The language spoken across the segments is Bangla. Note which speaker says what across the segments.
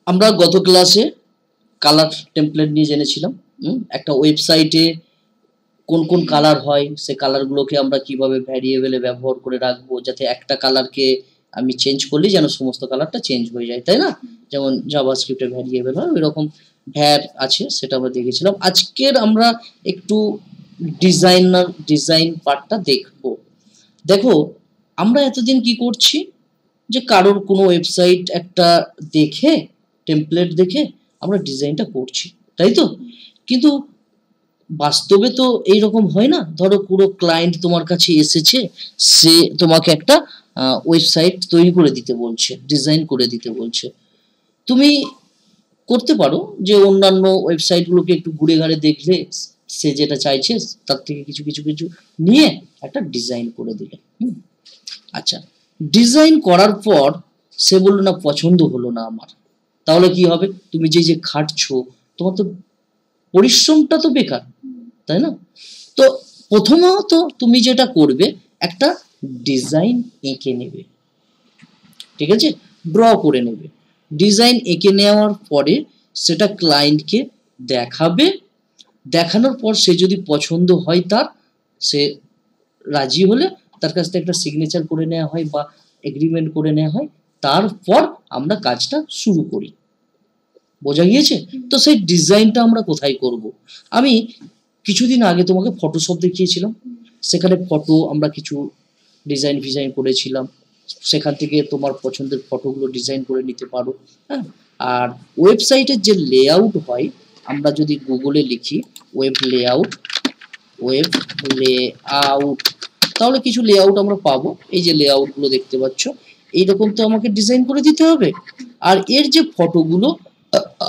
Speaker 1: আমরা গত ক্লাসে কালার টেমপ্লেট নিয়ে জেনেছিলাম। একটা ওয়েবসাইটে কোন কোন কালার হয়, সে কালারগুলোকে আমরা কিভাবে ভ্যারিয়েবলে ব্যবহার করে রাখবো, যাতে একটা কালারকে আমি চেঞ্জ করলেই যেন সমস্ত কালারটা চেঞ্জ হয়ে যায়, তাই না? যেমন জাভাস্ক্রিপ্টে ভ্যারিয়েবল হয়, ওইরকম ভ্যার আছে, সেটা আমরা দেখেছিলাম। আজকের আমরা একটু ডিজাইন পার্টটা দেখবো। দেখো, আমরা এতদিন কি করছি, যে কারোর কোনো ওয়েবসাইট একটা দেখে, টেমপ্লেট দেখে আমরা ডিজাইনটা করছি, তাই তো? কিন্তু বাস্তবে তো এইরকম হয় না। ধরো পুরো ক্লায়েন্ট তোমার কাছে এসেছে, সে তোমাকে একটা ওয়েবসাইট তৈরি করে দিতে বলছে, ডিজাইন করে দিতে বলছে। তুমি করতে পারো যে অন্যান্য ওয়েবসাইটগুলোকে একটু ঘুরে ঘাড়ে দেখলে সে যেটা চাইছে তার থেকে কিছু কিছু কিছু নিয়ে একটা ডিজাইন করে দিলে। আচ্ছা, ডিজাইন করার পর সে বললো না, পছন্দ হলো না আমার, তাহলে কি হবে? তুমি যে খাটছো, তোমার তো পরিশ্রমটা তো বেকার, তাই না? তো প্রথমত তুমি যেটা করবে, একটা ডিজাইন এঁকে নেবে, ঠিক আছে? ড্র করে নেবে। ডিজাইন এঁকে নেওয়ার পরে সেটা ক্লায়েন্টকে দেখাবে। দেখানোর পর সে যদি পছন্দ হয়, তার সে রাজি হলে তার কাছ থেকে একটা সিগনেচার করে নেওয়া হয় বা এগ্রিমেন্ট করে নেওয়া হয়। তারপর আমরা কাজটা শুরু করি। বোঝা গিয়েছে? তো সেই ডিজাইনটা আমরা কোথায় করব? আমি কিছুদিন আগে তোমাকে ফটোশপ দেখিয়েছিলাম। সেখানে ফটো আমরা কিছু ডিজাইন করেছিলাম। সেখান থেকে তোমার পছন্দের ফটোগুলো ডিজাইন করে নিতে পারো। হ্যাঁ, আর ওয়েবসাইটের যে লেআউট হয়, আমরা যদি গুগলে লিখি ওয়েব লেআউট, তাহলে কিছু লেআউট আমরা পাবো। এই যে লেআউটগুলো দেখতে পাচ্ছ, এইরকম তো আমাকে ডিজাইন করে দিতে হবে। আর এর যে ফটোগুলো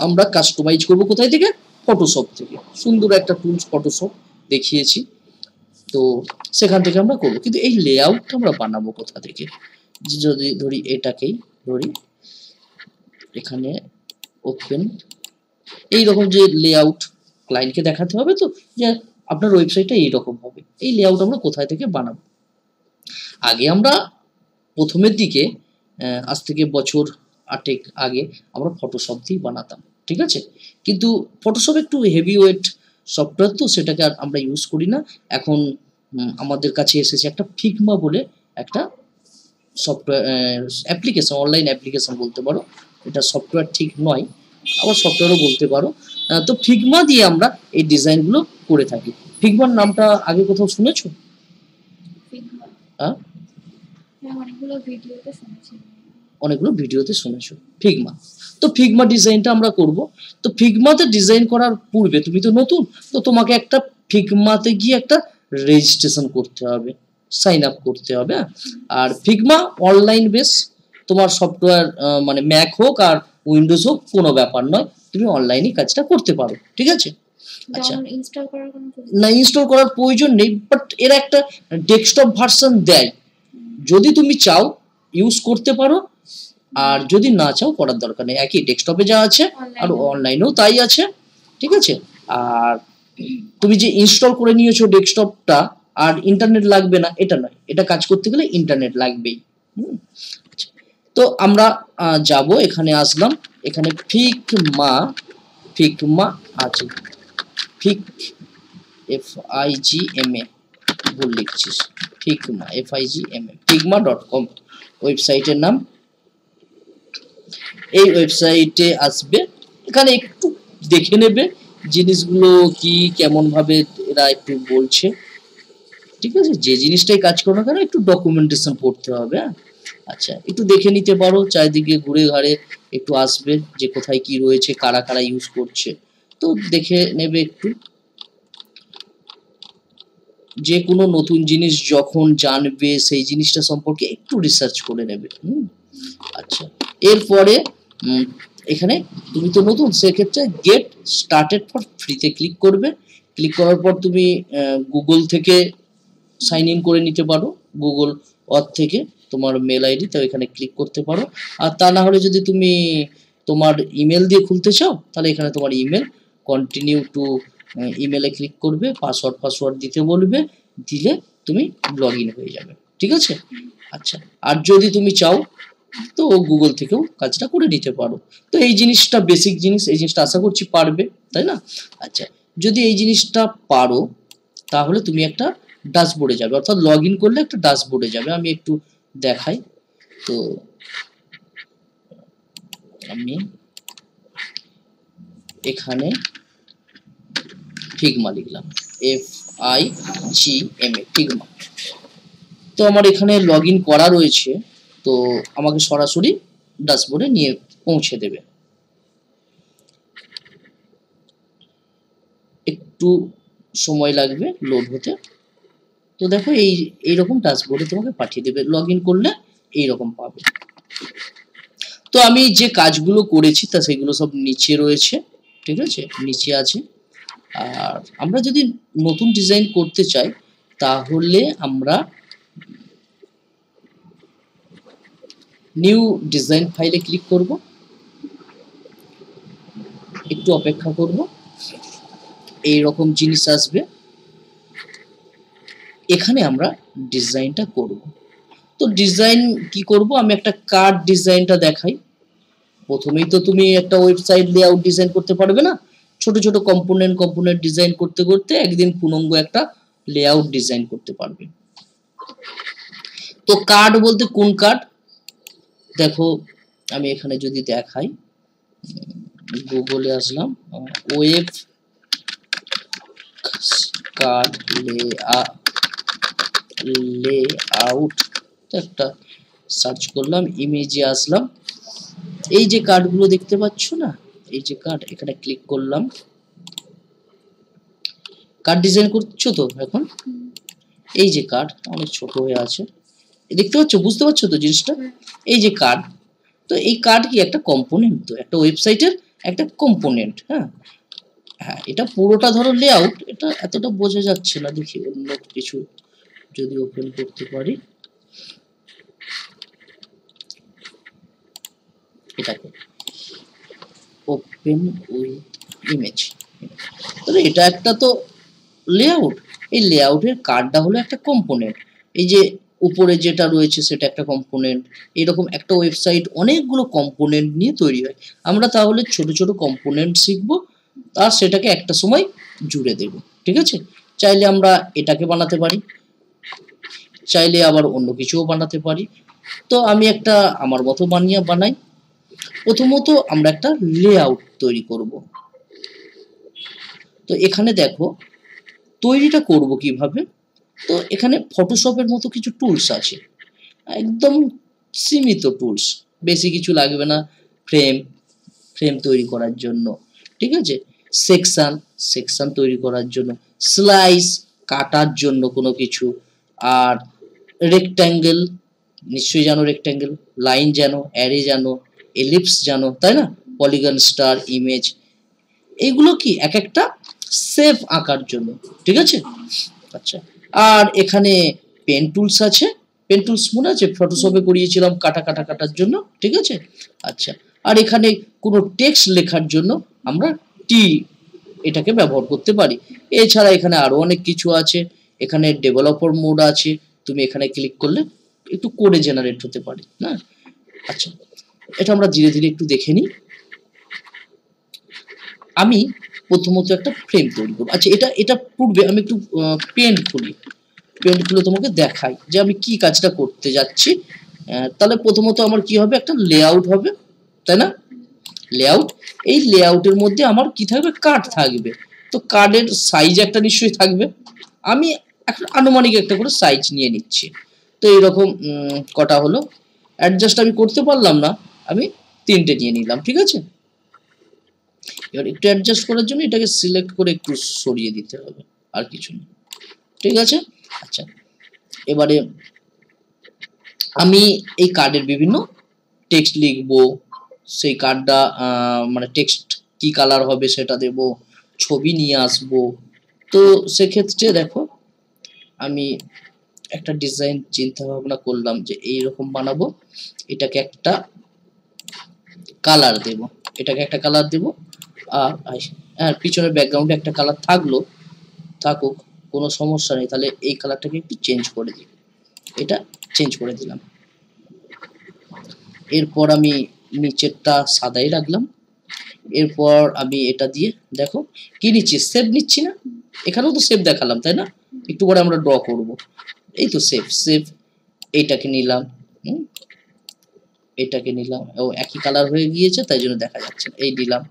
Speaker 1: আমরা কাস্টমাইজ করব কোথায় থেকে? ফটোশপ থেকে। সুন্দর একটা টুলস ফটোশপ দেখিয়েছি, তো সেখান থেকে আমরা করবো। কিন্তু এই লেআউটটা আমরা বানাবো কোথা থেকে? যদি ধরি এটাকেই ধরি, এখানে ওপেন, এইরকম যে লেআউট ক্লায়েন্টকে দেখাতে হবে, তো যে আপনার ওয়েবসাইটটা এইরকম হবে। এই লেআউট আমরা কোথায় থেকে বানাবো? আগে আমরা প্রথমের দিকে, আজ থেকে বছর 8 আগে আমরা ফটোশপ দিয়ে বানাতাম, ঠিক আছে? কিন্তু ফটোশপ একটু হেভি ওয়েট সফটওয়্যার, তো সেটাকে আর আমরা ইউজ করি না। এখন আমাদের কাছে এসেছে একটা ফিগমা বলে একটা সফটওয়্যার অ্যাপ্লিকেশন, অনলাইন অ্যাপ্লিকেশন বলতে পারো। এটা সফটওয়্যার ঠিক নয়, আবার সফটওয়্যারও বলতে পারো। তো ফিগমা দিয়ে আমরা এই ডিজাইনগুলো করে থাকি। ফিগমার নামটা আগে কোথাও শুনেছো? হ্যাঁ, অনেকগুলো ভিডিওতে শুনেছো ফিগমা। তো ফিগমা ডিজাইনটা আমরা করব। তো ফিগমাতে ডিজাইন করার পূর্বে, তুমি তো নতুন, তো তোমাকে একটা ফিগমাতে গিয়ে একটা রেজিস্ট্রেশন করতে হবে, সাইন আপ করতে হবে। আর ফিগমা অনলাইন বেস, তোমার সফটওয়্যার মানে ম্যাক হোক আর উইন্ডোজ হোক, কোনো ব্যাপার নয়, তুমি অনলাইনে কাজটা করতে পারো, ঠিক আছে? আচ্ছা, না ইনস্টল করার প্রয়োজন নেই, বাট এর একটা ডেস্কটপ ভার্সন দেয়। যদি তুমি চাও ইউজ করতে পারো, আর যদি না চাও করার দরকার নেই। একই ডেস্কটপে যা আছে আর অনলাইনেও তাই আছে, ঠিক আছে? আর তুমি যে ইনস্টল করে নিয়েছো ডেস্কটপটা, আর ইন্টারনেট লাগবে না এটা নয়, এটা কাজ করতে গেলে ইন্টারনেট লাগবেই। তো আমরা যাব, এখানে আসলাম, এখানে ফিগমা আছে, FIGMA ভুল লিখছিস, ফিগমা FIGMA, figma.com ওয়েবসাইটের নাম। এই ওয়েবসাইটে আসবে, এখানে একটু দেখে নেবে জিনিসগুলো কি কেমন ভাবে এরা একটু বলছে, ঠিক আছে? যে জিনিসটাই কাজ করো না কেন, একটু ডকুমেন্টেশন পড়তে হবে। আচ্ছা, একটু দেখে নিতে পারো, চারিদিকে ঘুরে ঘাড়ে একটু আসবে যে কোথায় কি রয়েছে, কারা কারা ইউজ করছে, তো দেখে নেবে একটু। যে কোনো নতুন জিনিস যখন জানবে, সেই জিনিসটা সম্পর্কে একটু রিসার্চ করে নেবে। আচ্ছা, এরপরে এখানে তুমি তো নতুন, সেক্ষেত্রে গেট স্টার্টেড ফর ফ্রিতে ক্লিক করবে। ক্লিক করার পর তুমি গুগল থেকে সাইন ইন করে নিতে পারো, গুগল অথ থেকে তোমার মেল আইডি, তো এখানে ক্লিক করতে পারো। আর তা না হলে যদি তুমি তোমার ইমেল দিয়ে খুলতে চাও, তাহলে এখানে তোমার ইমেল, কন্টিনিউ টু ইমেলে ক্লিক করবে, পাসওয়ার্ড দিতে বলবে, দিলে তুমি লগ ইন হয়ে যাবে, ঠিক আছে? আচ্ছা, আর যদি তুমি চাও তো গুগল থেকেও কাজটা করে নিতে পারো। তো এই জিনিসটা বেসিক জিনিস, এই জিনিসটা আশা করছি পারবে, তাই না? আচ্ছা, যদি এই জিনিসটা পারো তাহলে তুমি একটা ড্যাশবোর্ডে যাবে, অর্থাৎ লগ ইন করলে একটা ড্যাশবোর্ডে যাবে। আমি একটু দেখাই। তো আমি এখানে ফিগমা লিখলাম, FIGMA, ফিগমা। তো আমার এখানে লগ ইন করা রয়েছে, তো আমাকে সরাসরি ড্যাশবোর্ডে নিয়ে পৌঁছে দেবে। একটু সময় লাগবে লোড হতে। তো দেখো এইরকম ড্যাশবোর্ডে তোমাকে পাঠিয়ে দেবে, লগ ইন করলে এইরকম পাবে। তো আমি যে কাজগুলো করেছি তা সেগুলো সব নিচে রয়েছে, ঠিক আছে, নিচে আছে। আর আমরা যদি নতুন ডিজাইন করতে চাই তাহলে আমরা নিউ ডিজাইন ফাইলে ক্লিক করব, একটু অপেক্ষা করব, এই রকম জিনিস আসবে। এখানে আমরা ডিজাইনটা করব। তো ডিজাইন কি করব, আমি একটা কার্ড ডিজাইনটা দেখাই। প্রথমেই তো তুমি একটা ওয়েবসাইট লেআউট ডিজাইন করতে পারবে না, ছোট ছোট কম্পোনেন্ট ডিজাইন করতে করতে একদিন পূর্ণাঙ্গ একটা লেআউট ডিজাইন করতে পারবে। তো কার্ড বলতে কোন কার্ড, দেখো আমি এখানে যদি দেখাই, গুগলে আসলাম, ওয়েব কার্ড লেআউট, একটা সার্চ করলাম, ইমেজে আসলাম। এই যে কার্ডগুলো দেখতে পাচ্ছ না, এই যে কার্ড, এখানে ক্লিক করলাম। কার্ড ডিজাইন করছো তো এখন, এই যে কার্ড অনেক ছোট হয়ে আছে, দেখতে পাচ্ছ, বুঝতে পারছো তো জিনিসটা? এই যে কার্ড, তো এই কার্ড কি একটা কম্পোনেন্ট, তো একটা ওয়েবসাইটের একটা কম্পোনেন্ট। হ্যাঁ হ্যাঁ, এটা পুরোটা ধরো লেআউট, এটা এতটা বোঝা যাচ্ছে না, দেখি অন্য কিছু যদি ওপেন করতে পারি, এটাকে ওপেন উইথ ইমেজ। তাহলে এটা একটা তো লেআউট, এই লেআউটের কার্ডটা হলো একটা কম্পোনেন্ট। এই যে উপরে যেটা রয়েছে সেটা একটা কম্পোনেন্ট। এরকম একটা ওয়েবসাইট অনেকগুলো কম্পোনেন্ট নিয়ে তৈরি হয়। আমরা তাহলে ছোট ছোট কম্পোনেন্ট শিখবো, আর সেটাকে একটা সময় জুড়ে দেব, ঠিক আছে? চাইলে আমরা এটাকে বানাতে পারি, চাইলে আবার অন্য কিছুও বানাতে পারি। তো আমি একটা আমার মতো বানাই। প্রথমত আমরা একটা লেআউট তৈরি করব। তো এখানে দেখো তৈরিটা করব কিভাবে। তো এখানে ফটোশপের মতো কিছু টুলস আছে, একদম সীমিত টুলস, বেশি কিছু লাগবে না। ফ্রেম ফ্রেম তৈরি করার জন্য, ঠিক আছে, সেকশন তৈরি করার জন্য, স্লাইস কাটার জন্য কোনো কিছু, আর রেক্ট্যাঙ্গেল, নিশ্চয়ই জানো রেক্ট্যাঙ্গেল, লাইন জানো, অ্যারে জানো, এলিপস জানো, তাই না, পলিগন, স্টার, ইমেজ, এইগুলো কি এক একটা শেপ আঁকার জন্য, ঠিক আছে? আচ্ছা, আর এখানে পেন টুলস আছে, পেন টুলস মনে আছে ফটোশপে করিয়েছিলাম কাটার জন্য, ঠিক আছে? আচ্ছা, আর এখানে কোনো টেক্সট লেখার জন্য আমরা টি এটাকে ব্যবহার করতে পারি। এছাড়া এখানে আরো অনেক কিছু আছে, এখানে ডেভেলপার মোড আছে, তুমি এখানে ক্লিক করলে একটু কোডে জেনারেট হতে পারে না। আচ্ছা, এটা আমরা ধীরে ধীরে একটু দেখে নিই। আমি প্রথমত একটা ফ্রেম তৈরি করবো। আচ্ছা, এটা পূর্বে আমি একটু পেন্ট খুলে তোমাকে দেখাই যে আমি কি কাজটা করতে যাচ্ছি। তাহলে প্রথমত আমার কি হবে, একটা লেআউট হবে, তাই না? লেআউট, এই লেআউটের মধ্যে আমার কি থাকবে, কার্ড থাকবে। তো কার্ডের সাইজ একটা নিশ্চয়ই থাকবে, আমি একটা আনুমানিক একটা করে সাইজ নিয়ে নিচ্ছি। তো এইরকম কটা হলো, অ্যাডজাস্ট আমি করতে পারলাম না, আমি 3টে নিয়ে নিলাম, ঠিক আছে? এবার একটু অ্যাডজাস্ট করার জন্য এটাকে সিলেক্ট করে একটু সরিয়ে দিতে হবে, আর কিছু না, ঠিক আছে? আচ্ছা, এবারে আমি এই কার্ডের বিভিন্ন টেক্সট লিখবো, সেই কার্ডটা মানে টেক্সট কি কালার হবে সেটা দেব, ছবি নিয়ে আসবো। তো সেক্ষেত্রে দেখো আমি একটা ডিজাইন চিন্তা ভাবনা করলাম যে এইরকম বানাবো, এটাকে একটা কালার দেব, এটাকে একটা কালার দেব, আর পিছনের ব্যাকগ্রাউন্ডে একটা কালার থাকুক, কোনো সমস্যা নেই। তাহলে এই কালারটাকে একটু চেঞ্জ করে দিই, এটা চেঞ্জ করে দিলাম। এরপর আমি নিচেরটা সাদাই রাখলাম। এরপর আমি এটা দিয়ে দেখো কি নিচ্ছি, সেভ নিচ্ছি না, এখানেও তো সেভ দেখালাম তাই না, একটু পরে আমরা ড্র করব। এই তো সেভ সেভ, এইটাকে নিলাম, এটাকে নিলাম, ও একই কালার হয়ে গিয়েছে তাই জন্য দেখা যাচ্ছে না, এই নিলাম,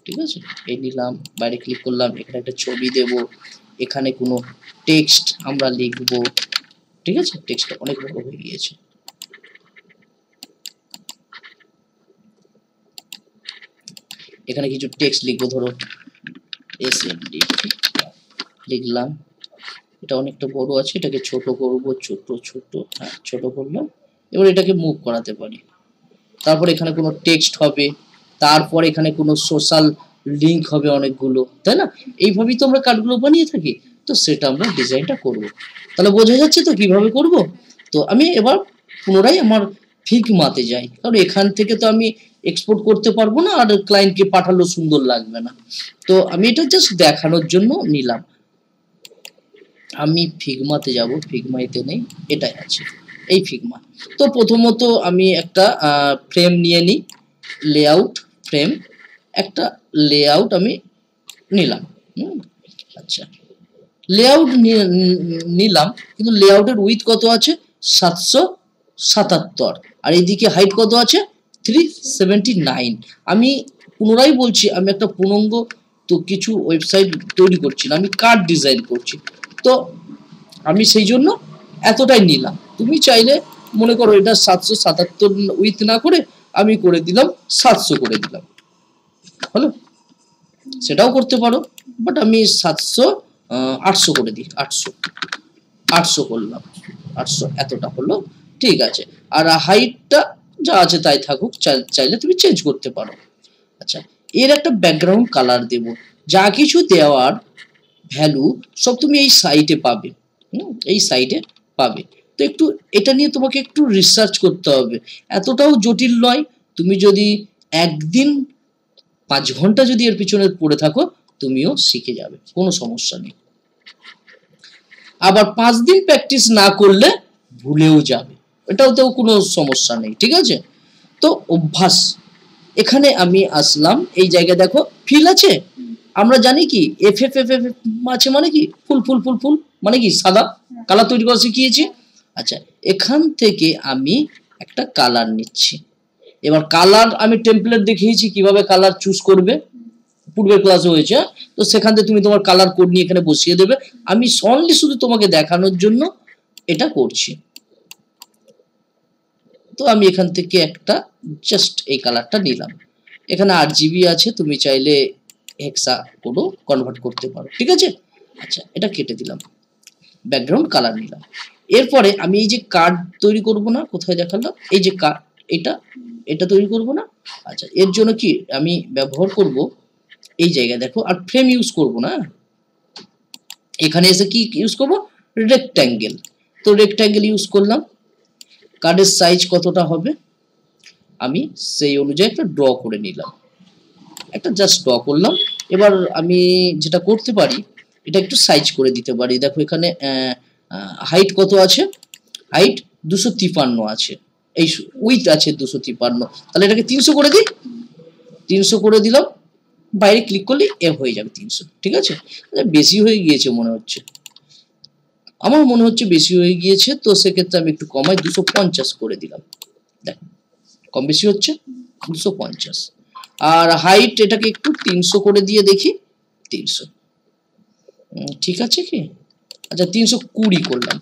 Speaker 1: ঠিক আছে, এই নিলাম, বাইরে ক্লিক করলাম, এখানে একটা ছবি দেব, এখানে কোনো টেক্সট আমরা লিখব, ঠিক আছে, টেক্সটটা অনেক বড় হয়ে গিয়েছে, এখানে কিছু টেক্সট লিখবো, ধরো এসএমডি লিখলাম, এটা অনেকটা বড় আছে, এটাকে ছোট করব, ছোট ছোট, হ্যাঁ ছোট করলাম। এবার এটাকে মুভ করাতে পারি, তারপর এখানে কোনো টেক্সট হবে, তারপর এখানে কোনো সোশ্যাল লিংক হবে অনেকগুলো, তাই না, এইভাবেই তো আমরা কার্ডগুলো বানিয়ে থাকি। তো সেটা আমরা ডিজাইনটা করব, তাহলে বোঝা যাচ্ছে তো কিভাবে করব। তো আমি এবার পুনরায় আমার ফিগমাতে যাই, কারণ এখান থেকে তো আমি এক্সপোর্ট করতে পারবো না, আর ক্লায়েন্টকে পাঠালো সুন্দর লাগবে না। তো আমি এটা জাস্ট দেখানোর জন্য নিলাম। আমি ফিগমাতে যাব, ফিগমাতে নেই, এটাই আছে, এই ফিগমা। তো প্রথমত আমি একটা ফ্রেম নিয়ে নিই, লেআউট ফ্রেম, একটা লেআউট আমি নিলাম। আচ্ছা, লেআউট নিলাম, কিন্তু লেআউটের উইথ কত আছে 777, আর এইদিকে হাইট কত আছে 379। আমি পুনরায় বলছি, আমি একটা পূর্ণাঙ্গ তো কিছু ওয়েবসাইট তৈরি করছি না, আমি কার্ড ডিজাইন করছি, তো আমি সেই জন্য এতটাই নিলাম। তুমি চাইলে মনে করো এটা 777 উইথ না করে আমি করে দিলাম 700 করে দিলাম, হলো, সেটাও করতে পারো, বাট আমি 800 করে দিই, 800 করলাম, 800 এতটা হলো, ঠিক আছে। আর হাইটটা যা আছে তাই থাকুক, চাইলে তুমি চেঞ্জ করতে পারো। আচ্ছা, এর একটা ব্যাকগ্রাউন্ড কালার দেব, যা কিছু দেওয়ার ভ্যালু সব তুমি এই সাইটে পাবে, এই সাইটে পাবে। তো একটু এটা নিয়ে তোমাকে একটু রিসার্চ করতে হবে, এতটাও জটিল নয়। তুমি যদি একদিন 5 ঘন্টা যদি এর পিছনে পড়ে থাকো, তুমিও শিখে যাবে, কোনো সমস্যা নেই। আবার 5 দিন প্র্যাকটিস না করলে ভুলেও যাবে, এটাতেও কোনো সমস্যা নেই, ঠিক আছে। তো অভ্যাস, এখানে আমি আসলাম, এই জায়গায় দেখো ফিল আছে, আমরা জানি কি এফ এফ এফ এফ আছে মানে কি ফুল ফুল ফুল ফুল মানে কি সাদা কালার তৈরি করা শিখিয়েছি। আচ্ছা, এখান থেকে আমি একটা কালার নিচ্ছি, এবার কালার আমি টেমপ্লেট দেখিয়েছি কিভাবে কালার চুজ করবে, পূর্বের ক্লাসে হয়েছে, তো সেখান থেকে তুমি তোমার কালার কোড নিয়ে এখানে বসিয়ে দেবে। আমি অনলি শুধু তোমাকে দেখানোর জন্য এটা করছি। তো আমি এখান থেকে একটা জাস্ট এই কালারটা নিলাম, এখানে 8 জিবি আছে, তুমি চাইলে হেক্সা কোডও কনভার্ট করতে পারো, ঠিক আছে। আচ্ছা, এটা কেটে দিলাম, ব্যাকগ্রাউন্ড কালার নিলাম। এরপরে আমি এই যে কার্ড তৈরি করব না, কোথায় দেখালাম, এই যে কার্ড, এটা তৈরি করব না। আচ্ছা, এর জন্য কি আমি ব্যবহার করব, এই জায়গায় দেখো, আর ফ্রেম ইউজ করব না, এখানে এসে কি ইউজ করব, রেক্ট্যাঙ্গেল। তো রেক্ট্যাঙ্গেল ইউজ করলাম, কার্ডের সাইজ কতটা হবে আমি সেই অনুযায়ী একটা ড্র করে নিলাম, একটা জাস্ট ড্র করলাম। এবার আমি যেটা করতে পারি, এটা একটু সাইজ করে দিতে পারি। দেখো এখানে হাইট কত আছে, হাইট 253 আছে, এই উইথ আছে 253, তাহলে এটাকে 300 করে দিই, 300 করে দিলাম, বাইরে ক্লিক করলে এ হয়ে যাবে 300, ঠিক আছে। বেশি হয়ে গিয়েছে মনে হচ্ছে, আমার মনে হচ্ছে বেশি হয়ে গিয়েছে, তো সেক্ষেত্রে আমি একটু কমাই 250 করে দিলাম, দেখো কম বেশি হচ্ছে 250। আর হাইট এটাকে একটু 300 করে দিয়ে দেখি, 300 ঠিক আছে কি, আচ্ছা 320 করলাম।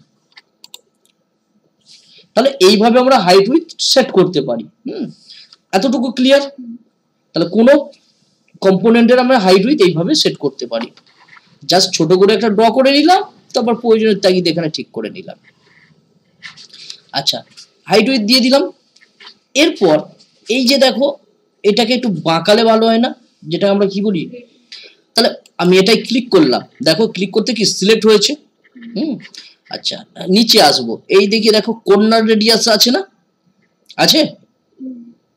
Speaker 1: তাহলে এইভাবে আমরা হাইট উইথ সেট করতে পারি। এতটুকু ক্লিয়ার? তাহলে কোনো কম্পোনেন্টের আমরা হাইট উইথ এইভাবে সেট করতে পারি, জাস্ট ছোট করে একটা ড্র করে নিলাম, তারপর প্রয়োজনের তাগিদে এখানে ঠিক করে নিলাম। আচ্ছা, হাইট উইথ দিয়ে দিলাম। এরপর এই যে দেখো, এটাকে একটু বাঁকালে ভালো হয় না, যেটা আমরা কি বলি, তাহলে আমি এটাই ক্লিক করলাম, দেখো ক্লিক করতে কি সিলেক্ট হয়েছে। আচ্ছা, নিচে আসবো, এই দিকে দেখো কর্নার রেডিয়াস আছে না, আছে,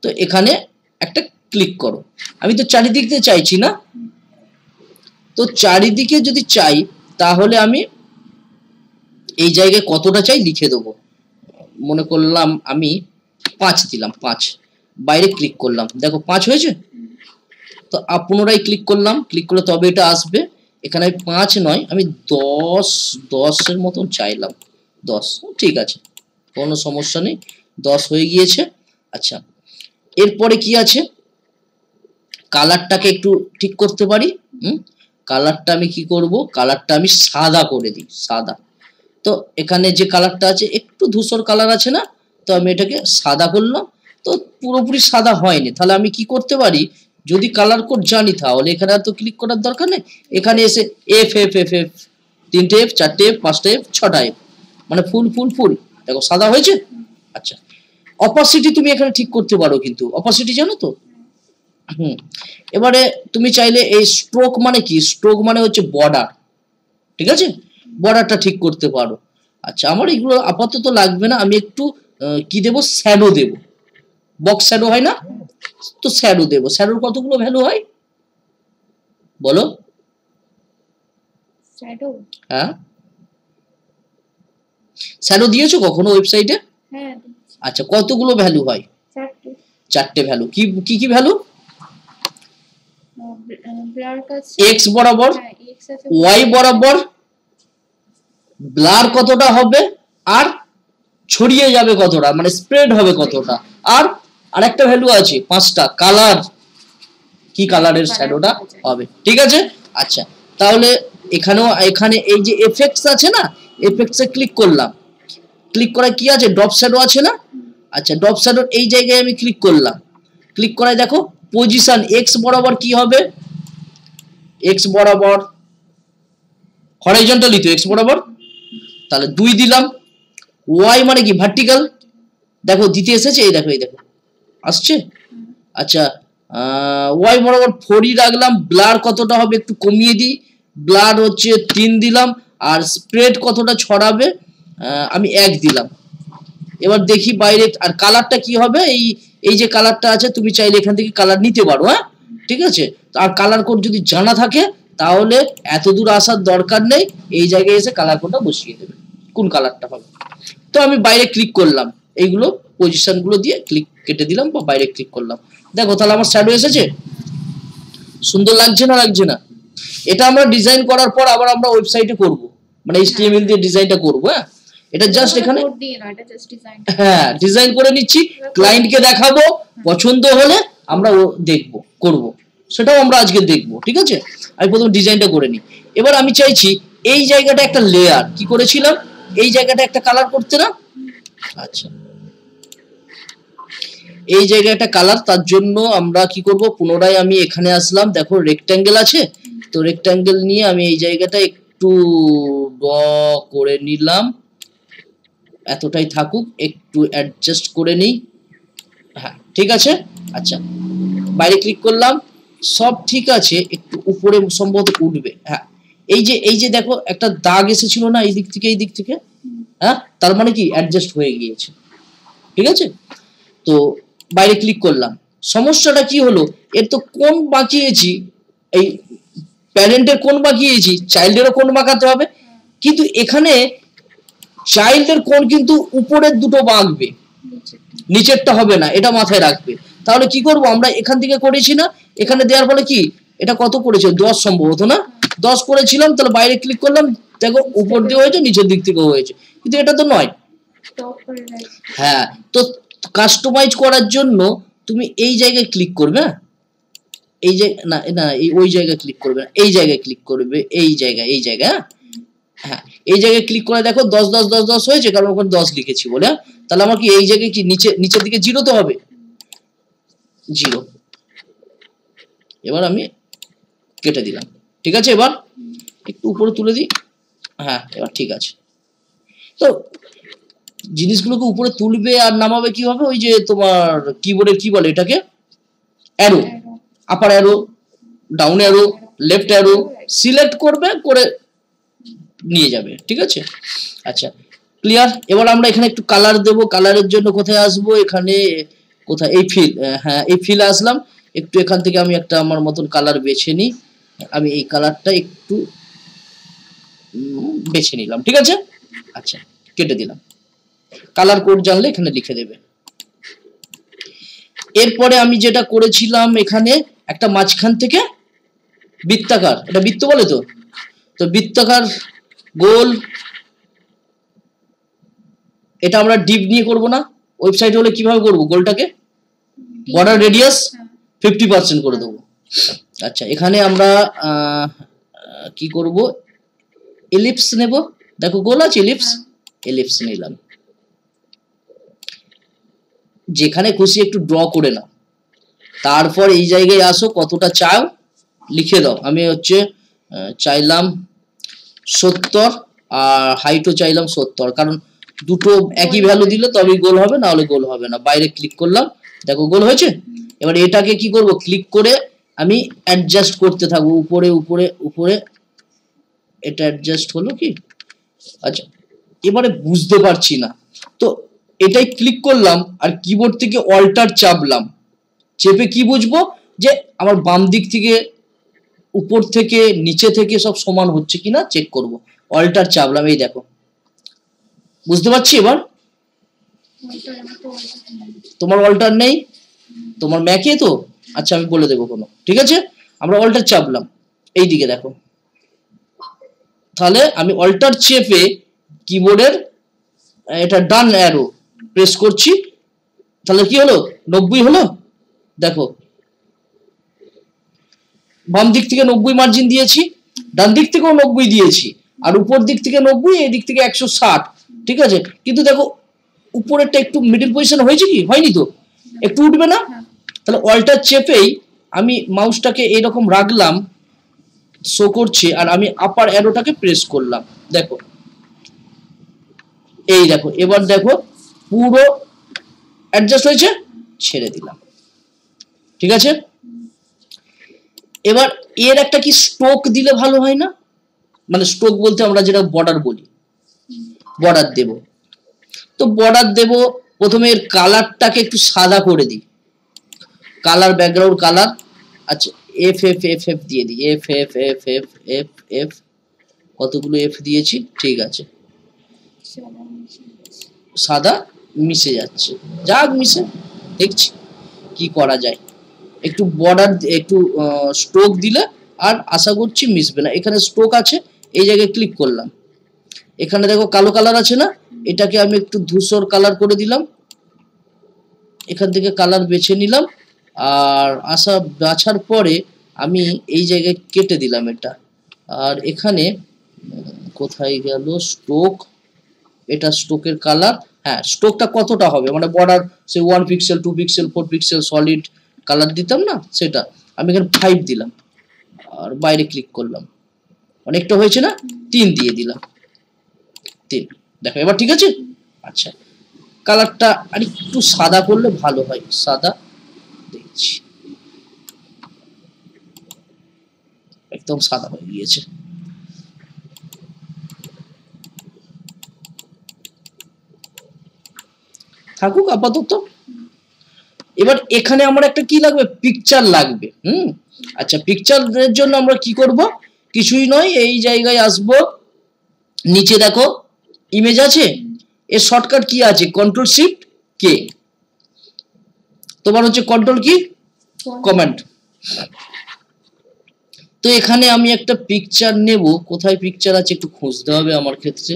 Speaker 1: তো এখানে একটা ক্লিক করো। আমি তো চারিদিক দিয়ে চাইছি না, তো চারিদিকে যদি চাই তাহলে আমি এই জায়গায় কতটা চাই লিখে দেবো। মনে করলাম আমি 5 দিলাম, 5 বাইরে ক্লিক করলাম, দেখো 5 হয়েছে। তো পুনরায় ক্লিক করলাম, ক্লিক করলে তবে এটা আসবে। এখানে 5 নয়, আমি 10 এর মতন চাইলাম, 10 ঠিক আছে, কোনো সমস্যা নেই, 10 হয়ে গিয়েছে। আচ্ছা, এরপরে কি আছে, কালারটাকে একটু ঠিক করতে পারি। কালারটা আমি কি করব, কালারটা আমি সাদা করে দিই, সাদা। তো এখানে যে কালারটা আছে একটু ধূসর কালার আছে না, তো আমি এটাকে সাদা করলাম। তো পুরোপুরি সাদা হয়নি, তাহলে আমি কি করতে পারি, যদি কালার কোড জানি তাহলে এখানে তো ক্লিক করার দরকার নেই, এখানে এসে এফ এফ এফ এফ 3টে এফ 4টে এফ 5টা এফ 6টা এফ, মানে ফুল ফুল ফুল, দেখো সাদা হয়েছে। আচ্ছা, অপাসিটি তুমি এখানে ঠিক করতে পারো, কিন্তু অপাসিটি জানো তো। এবারে তুমি চাইলে এই স্ট্রোক মানে কি, স্ট্রোক মানে হচ্ছে বর্ডার, ঠিক আছে, বর্ডারটা ঠিক করতে পারো। আচ্ছা, আমার এগুলো আপাতত লাগবে না, আমি একটু কি দেব, শ্যাডো দেব, বক্স শ্যাডো হয় না, তো শ্যাডো দেব। শ্যাডোর কতগুলো ভ্যালু হয় বলো?
Speaker 2: শ্যাডো,
Speaker 1: হ্যাঁ, শ্যাডো দিয়েছো কখনো ওয়েবসাইটে?
Speaker 2: হ্যাঁ।
Speaker 1: আচ্ছা, কতগুলো ভ্যালু হয়? 4টে ভ্যালু। কি কি কি ভ্যালু? এক্স বরাবর, ওয়াই বরাবর, ব্লার কতটা হবে, আর ছড়িয়ে যাবে কতটা, মানে স্প্রেড হবে কতটা, আর আরেকটা ভ্যালু আছে 5টা, কালার, কি কালারের শ্যাডোটা হবে, ঠিক আছে। আচ্ছা, তাহলে এখানে এই যে এফেক্টস আছে না, এফেক্টসে ক্লিক করলাম, ক্লিক করায় কি আছে, ড্রপ শ্যাডো আছে না। আচ্ছা, ড্রপ শ্যাডোর এই জায়গায় আমি ক্লিক করলাম, ক্লিক করায় দেখো পজিশন এক্স বরাবর কি হবে, এক্স বরাবর হরাইজন্টালি তো এক্স বরাবর, তাহলে 2 দিলাম। ওয়াই মানে কি ভার্টিক্যাল, দেখো দিতে এসেছে, এই দেখো, এই দেখো আসছে। আচ্ছা, ওয়াই বরাবর 4ই রাখলাম। ব্লার কতটা হবে একটু কমিয়ে দিই, ব্লার হচ্ছে 3 দিলাম। আর স্প্রেড কতটা ছড়াবে, আমি 1 দিলাম। এবার দেখি বাইরে, আর কালারটা কি হবে, এই যে কালারটা আছে তুমি চাইলে এখান থেকে কালার নিতে পারো, হ্যাঁ ঠিক আছে। আর কালার কোড যদি জানা থাকে তাহলে এত দূর আসার দরকার নেই, এই জায়গায় এসে কালার কোডটা বসিয়ে দেবে কোন কালারটা হবে। তো আমি বাইরে ক্লিক করলাম, এইগুলো পজিশনগুলো দিয়ে ক্লিক কেটে দিলাম বা বাইরে ক্লিক করলাম, দেখো তাহলে আমার শ্যাডো এসেছে। সুন্দর লাগছে না, লাগছে না? এটা আমরা ডিজাইন করার পর আবার আমরা ওয়েবসাইটে করব, মানে HTML দিয়ে ডিজাইনটা করব। হ্যাঁ, এটা জাস্ট এখানে হ্যাঁ ডিজাইন করে নিচ্ছি, ক্লায়েন্টকে দেখাবো, পছন্দ হলে আমরা দেখব করব, সেটাও আমরা আজকে দেখব, ঠিক আছে। আমি প্রথম ডিজাইনটা করে নিই। এবার আমি চাইছি এই জায়গাটা একটা লেয়ার, কি করেছিলাম, এই জায়গাটা একটা কালার করতে না। আচ্ছা, এই জায়গায় একটা কালার, তার জন্য আমরা কি করব, পুনরায় আমি এখানে আসলাম, দেখো রেক্ট্যাঙ্গেল আছে, তো রেক্ট্যাঙ্গেল নিয়ে আমি এই জায়গাটা একটু ড্র করে নিলাম, এতটাই থাকুক, একটু অ্যাডজাস্ট করে নিই, হ্যাঁ ঠিক আছে। আচ্ছা, বাইরে ক্লিক করলাম, সব ঠিক আছে, একটু উপরে সম্ভবত উঠবে, হ্যাঁ এই যে দেখো একটা দাগ এসেছিল না এই দিক থেকে, এই দিক থেকে, হ্যাঁ তার মানে কি অ্যাডজাস্ট হয়ে গিয়েছে, ঠিক আছে। তো বাইরে ক্লিক করলাম, সমস্যাটা কি হলো, এর তো কোন বাঁকিয়েছি, এই প্যারেন্টের কোন বাঁকিয়েছি, চাইল্ডেরও কোন বাঁকাতে হবে, কিন্তু এখানে চাইল্ডের কোন কিন্তু উপরের দুটো বাঁকবে, নিচেরটা হবে না, এটা মাথায় রাখবে। তাহলে কি করব, আমরা এখান থেকে করেছি না, এখানে দেওয়ার ফলে কি এটা কত করেছে, 10 সম্ভবত না, 10 করেছিলাম, তাহলে বাইরে ক্লিক করলাম, দেখো উপর দিয়ে হয়েছে, নিচের দিক থেকেও হয়েছে, কিন্তু এটা তো নয়। হ্যাঁ, তো কাস্টমাইজ করার জন্য তুমি এই জায়গায় ক্লিক করবে, এই যে না না এই ওই জায়গায় ক্লিক করবে না, এই জায়গায় ক্লিক করবে, এই জায়গায় হ্যাঁ এই জায়গায় ক্লিক করে দেখো 10 10 10 10 হয়েছে, কারণ ওখানে 10 লিখেছি বলে। তাহলে আমার কি এই জায়গায় কি নিচের দিকে 0 তো হবে, 0। এবার আমি কেটে দিলাম, ঠিক আছে। এবার একটু উপরে তুলে দিই, হ্যাঁ এবার ঠিক আছে। তো জিনিসগুলোকে উপরে তুলবে আর নামাবে কিভাবে, ওই যে তোমার কিবোর্ডের কি বলে এটাকে, arrow, upper arrow, down arrow, left arrow select করবে, করে নিয়ে যাবে, ঠিক আছে। আচ্ছা ক্লিয়ার। এবার আমরা এখানে একটু কালার দেব, কালারের জন্য কোথায় আসবো, এখানে কোথায়, এই ফিল, হ্যাঁ এই ফিল আসলাম, একটু এখান থেকে আমি একটা আমার মতন কালার বেছে নিই, আমি এই কালারটা একটু বেছে নিলাম, ঠিক আছে। আচ্ছা কেটে দিলাম, কালার কোড জানলে এখানে লিখে দেবে, এরপরে আমি যেটা করেছিলাম এখানে একটা মাঝখান থেকে বৃত্তাকার, এটা বৃত্ত বলে তো, তো বৃত্তাকার গোল, এটা আমরা ডিপ নিয়ে করব না, ওয়েবসাইট হলে কিভাবে করব, গোলটাকে বর্ডার রেডিয়াস 50% করে দেবো। আচ্ছা এখানে আমরা কি করব, এলিপস নেব, দেখো গোল আছে এলিপস, এলিপস নিলাম, যেখানে খুশি একটু ড্র করে নাও, তারপর এই জায়গায় আসো কতটা চাও লিখে দাও, আমি হচ্ছে চাইলাম 70 আর হাইটও চাইলাম 70, কারণ দুটো একই ভ্যালু দিলে তবেই গোল হবে, না হলে গোল হবে না। বাইরে ক্লিক করলাম, দেখো গোল হয়েছে। এবার এটাকে কি করব, ক্লিক করে আমি অ্যাডজাস্ট করতে থাকবো, উপরে উপরে উপরে, এটা অ্যাডজাস্ট হলো কি, আচ্ছা এবারে বুঝতে পারছি না, তো এটাই ক্লিক করলাম আর কিবোর্ড থেকে অল্টার চাপলাম, চেপে কি বুঝবো যে আমার বাম দিক থেকে উপর থেকে নিচে থেকে সব সমান হচ্ছে কিনা চেক করব, অল্টার চাপলাম, এই দেখো বুঝতে পারছি। এবার তোমার অল্টার নেই, তোমার ম্যাকে তো, আচ্ছা আমি বলে দেবো কোনো, ঠিক আছে আমরা অল্টার চাপলাম, এই দিকে দেখো, তাহলে আমি অল্টার চেপে কিবোর্ডের এটা ডান অ্যারো প্রেস করছি, তাহলে কি হলো 90 হলো, দেখো বাম দিক থেকে 90 মার্জিন দিয়েছি, ডান দিক থেকেও 90 দিয়েছি, আর উপর দিক থেকে 90, এই দিক থেকে 160, ঠিক আছে, কিন্তু দেখো উপরেরটা একটু মিডল পজিশন হয়েছে কি হয়নি, তো একটু উঠবে না, তাহলে অল্টার চেপেই আমি মাউসটাকে এইরকম রাখলাম, শো করছে, আর আমি আপার অ্যারোটাকে প্রেস করলাম, দেখো এই দেখো, এবার দেখো পুরো অ্যাডজাস্ট হয়েছে, ছেড়ে দিলাম, ঠিক আছে। এবার এর একটা কি স্ট্রোক দিলে ভালো হয় না, মানে স্ট্রোক বলতে আমরা যেটা বর্ডার বলি, বর্ডার দেব, তো বর্ডার দেব, প্রথমে এর কালারটাকে একটু সাদা করে দিই, কালার ব্যাকগ্রাউন্ড কালার, আচ্ছা এফ এফ এফ এফ দিয়ে দিই, F F F F F F, কতগুলো এফ দিয়েছি, ঠিক আছে, সাদা মিশে যাচ্ছে, যাক মিশে, দেখছি কি করা যায়, একটু বর্ডার একটু স্ট্রোক দিলে আর আশা করছি মিশবে না। এখানে স্ট্রোক আছে, এই জায়গায় ক্লিক করলাম, এখানে দেখো কালো কালার আছে না, এটাকে আমি একটু ধূসর কালার করে দিলাম, এখান থেকে কালার বেছে নিলাম, আর বাছার পরে আমি এই জায়গায় কেটে দিলাম এটা, আর এখানে কোথায় গেল স্ট্রোক, এটা স্ট্রোকের কালার, হ্যাঁ স্ট্রোকটা কতটা হবে, মানে বর্ডার সে 1 pixel 2 pixel 4 pixel solid colour দিতাম না, সেটা আমি এখানে 5 দিলাম, আর বাইরে ক্লিক করলাম, অনেকটা হয়েছে না, 3 দিয়ে দিলাম, 3, দেখো এবার ঠিক আছে। আচ্ছা কালারটা আর একটু সাদা করলে ভালো হয়, সাদা দেখছি, একদম সাদা হয়ে গিয়েছে, থাকুক আপাতত। এবার এখানে আমার একটা কি লাগবে, পিকচার লাগবে, আচ্ছা পিকচারের জন্য আমরা কি করব, কিছুই নয়, এই জায়গায় আসবো, নিচে দেখো ইমেজ আছে, এর শর্টকাট কি আছে, কন্ট্রোল শিফট কে, তোমার হচ্ছে কন্ট্রোল কি কমান্ড, তো এখানে আমি একটা পিকচার নেব, কোথায় পিকচার আছে একটু খুঁজতে হবে আমার ক্ষেত্রে,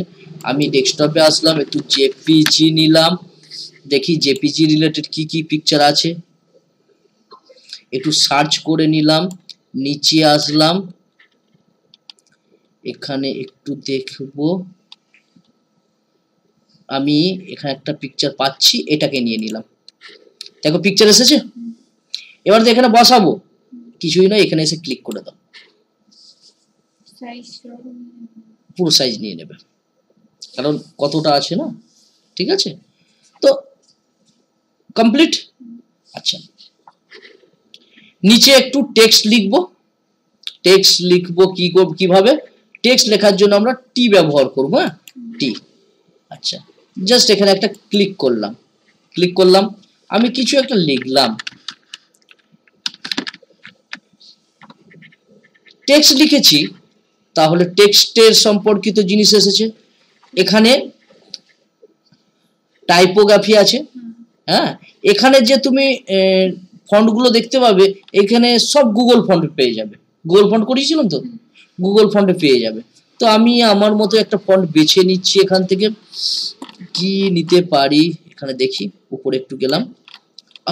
Speaker 1: আমি ডেস্কটপে আসলাম, একটু জেপিজি নিলাম, দেখি জেপিজি রিলেটেড কি কি পিকচার আছে, একটু সার্চ করে নিলাম, নিচে আসলাম, এখানে একটু দেখব, আমি এখানে একটা পিকচার পাচ্ছি, এটাকে নিয়ে নিলাম, দেখো পিকচার এসেছে, এবার তো এখানে বসাবো, কিছুই নয়, এখানে এসে ক্লিক করে দাও, পুরো সাইজ নিয়ে নেবে, কারণ কতটা আছে না, ঠিক আছে, তো কমপ্লিট। আচ্ছা নিচে একটু টেক্সট লিখবো, টেক্সট লিখবো কিভাবে, টেক্সট লেখার জন্য আমরা টি ব্যবহার করবো, হ্যাঁ টি, আচ্ছা জাস্ট এখানে একটা ক্লিক করলাম, আমি কিছু একটা লিখলাম, টেক্সট লিখেছি, তাহলে টেক্সটের সম্পর্কিত জিনিস এসেছে, এখানে টাইপোগ্রাফি আছে, হ্যাঁ, এখানে যে তুমি ফন্টগুলো দেখতে পাবে, এখানে সব গুগল ফন্ট পেয়ে যাবে। গুগল ফন্ট করিয়েছিলাম তো, গুগল ফন্টে পেয়ে যাবে। তো আমি আমার মতো একটা ফন্ট বেছে নিচ্ছি এখান থেকে, কি নিতে পারি এখানে দেখি। উপরে একটু গেলাম,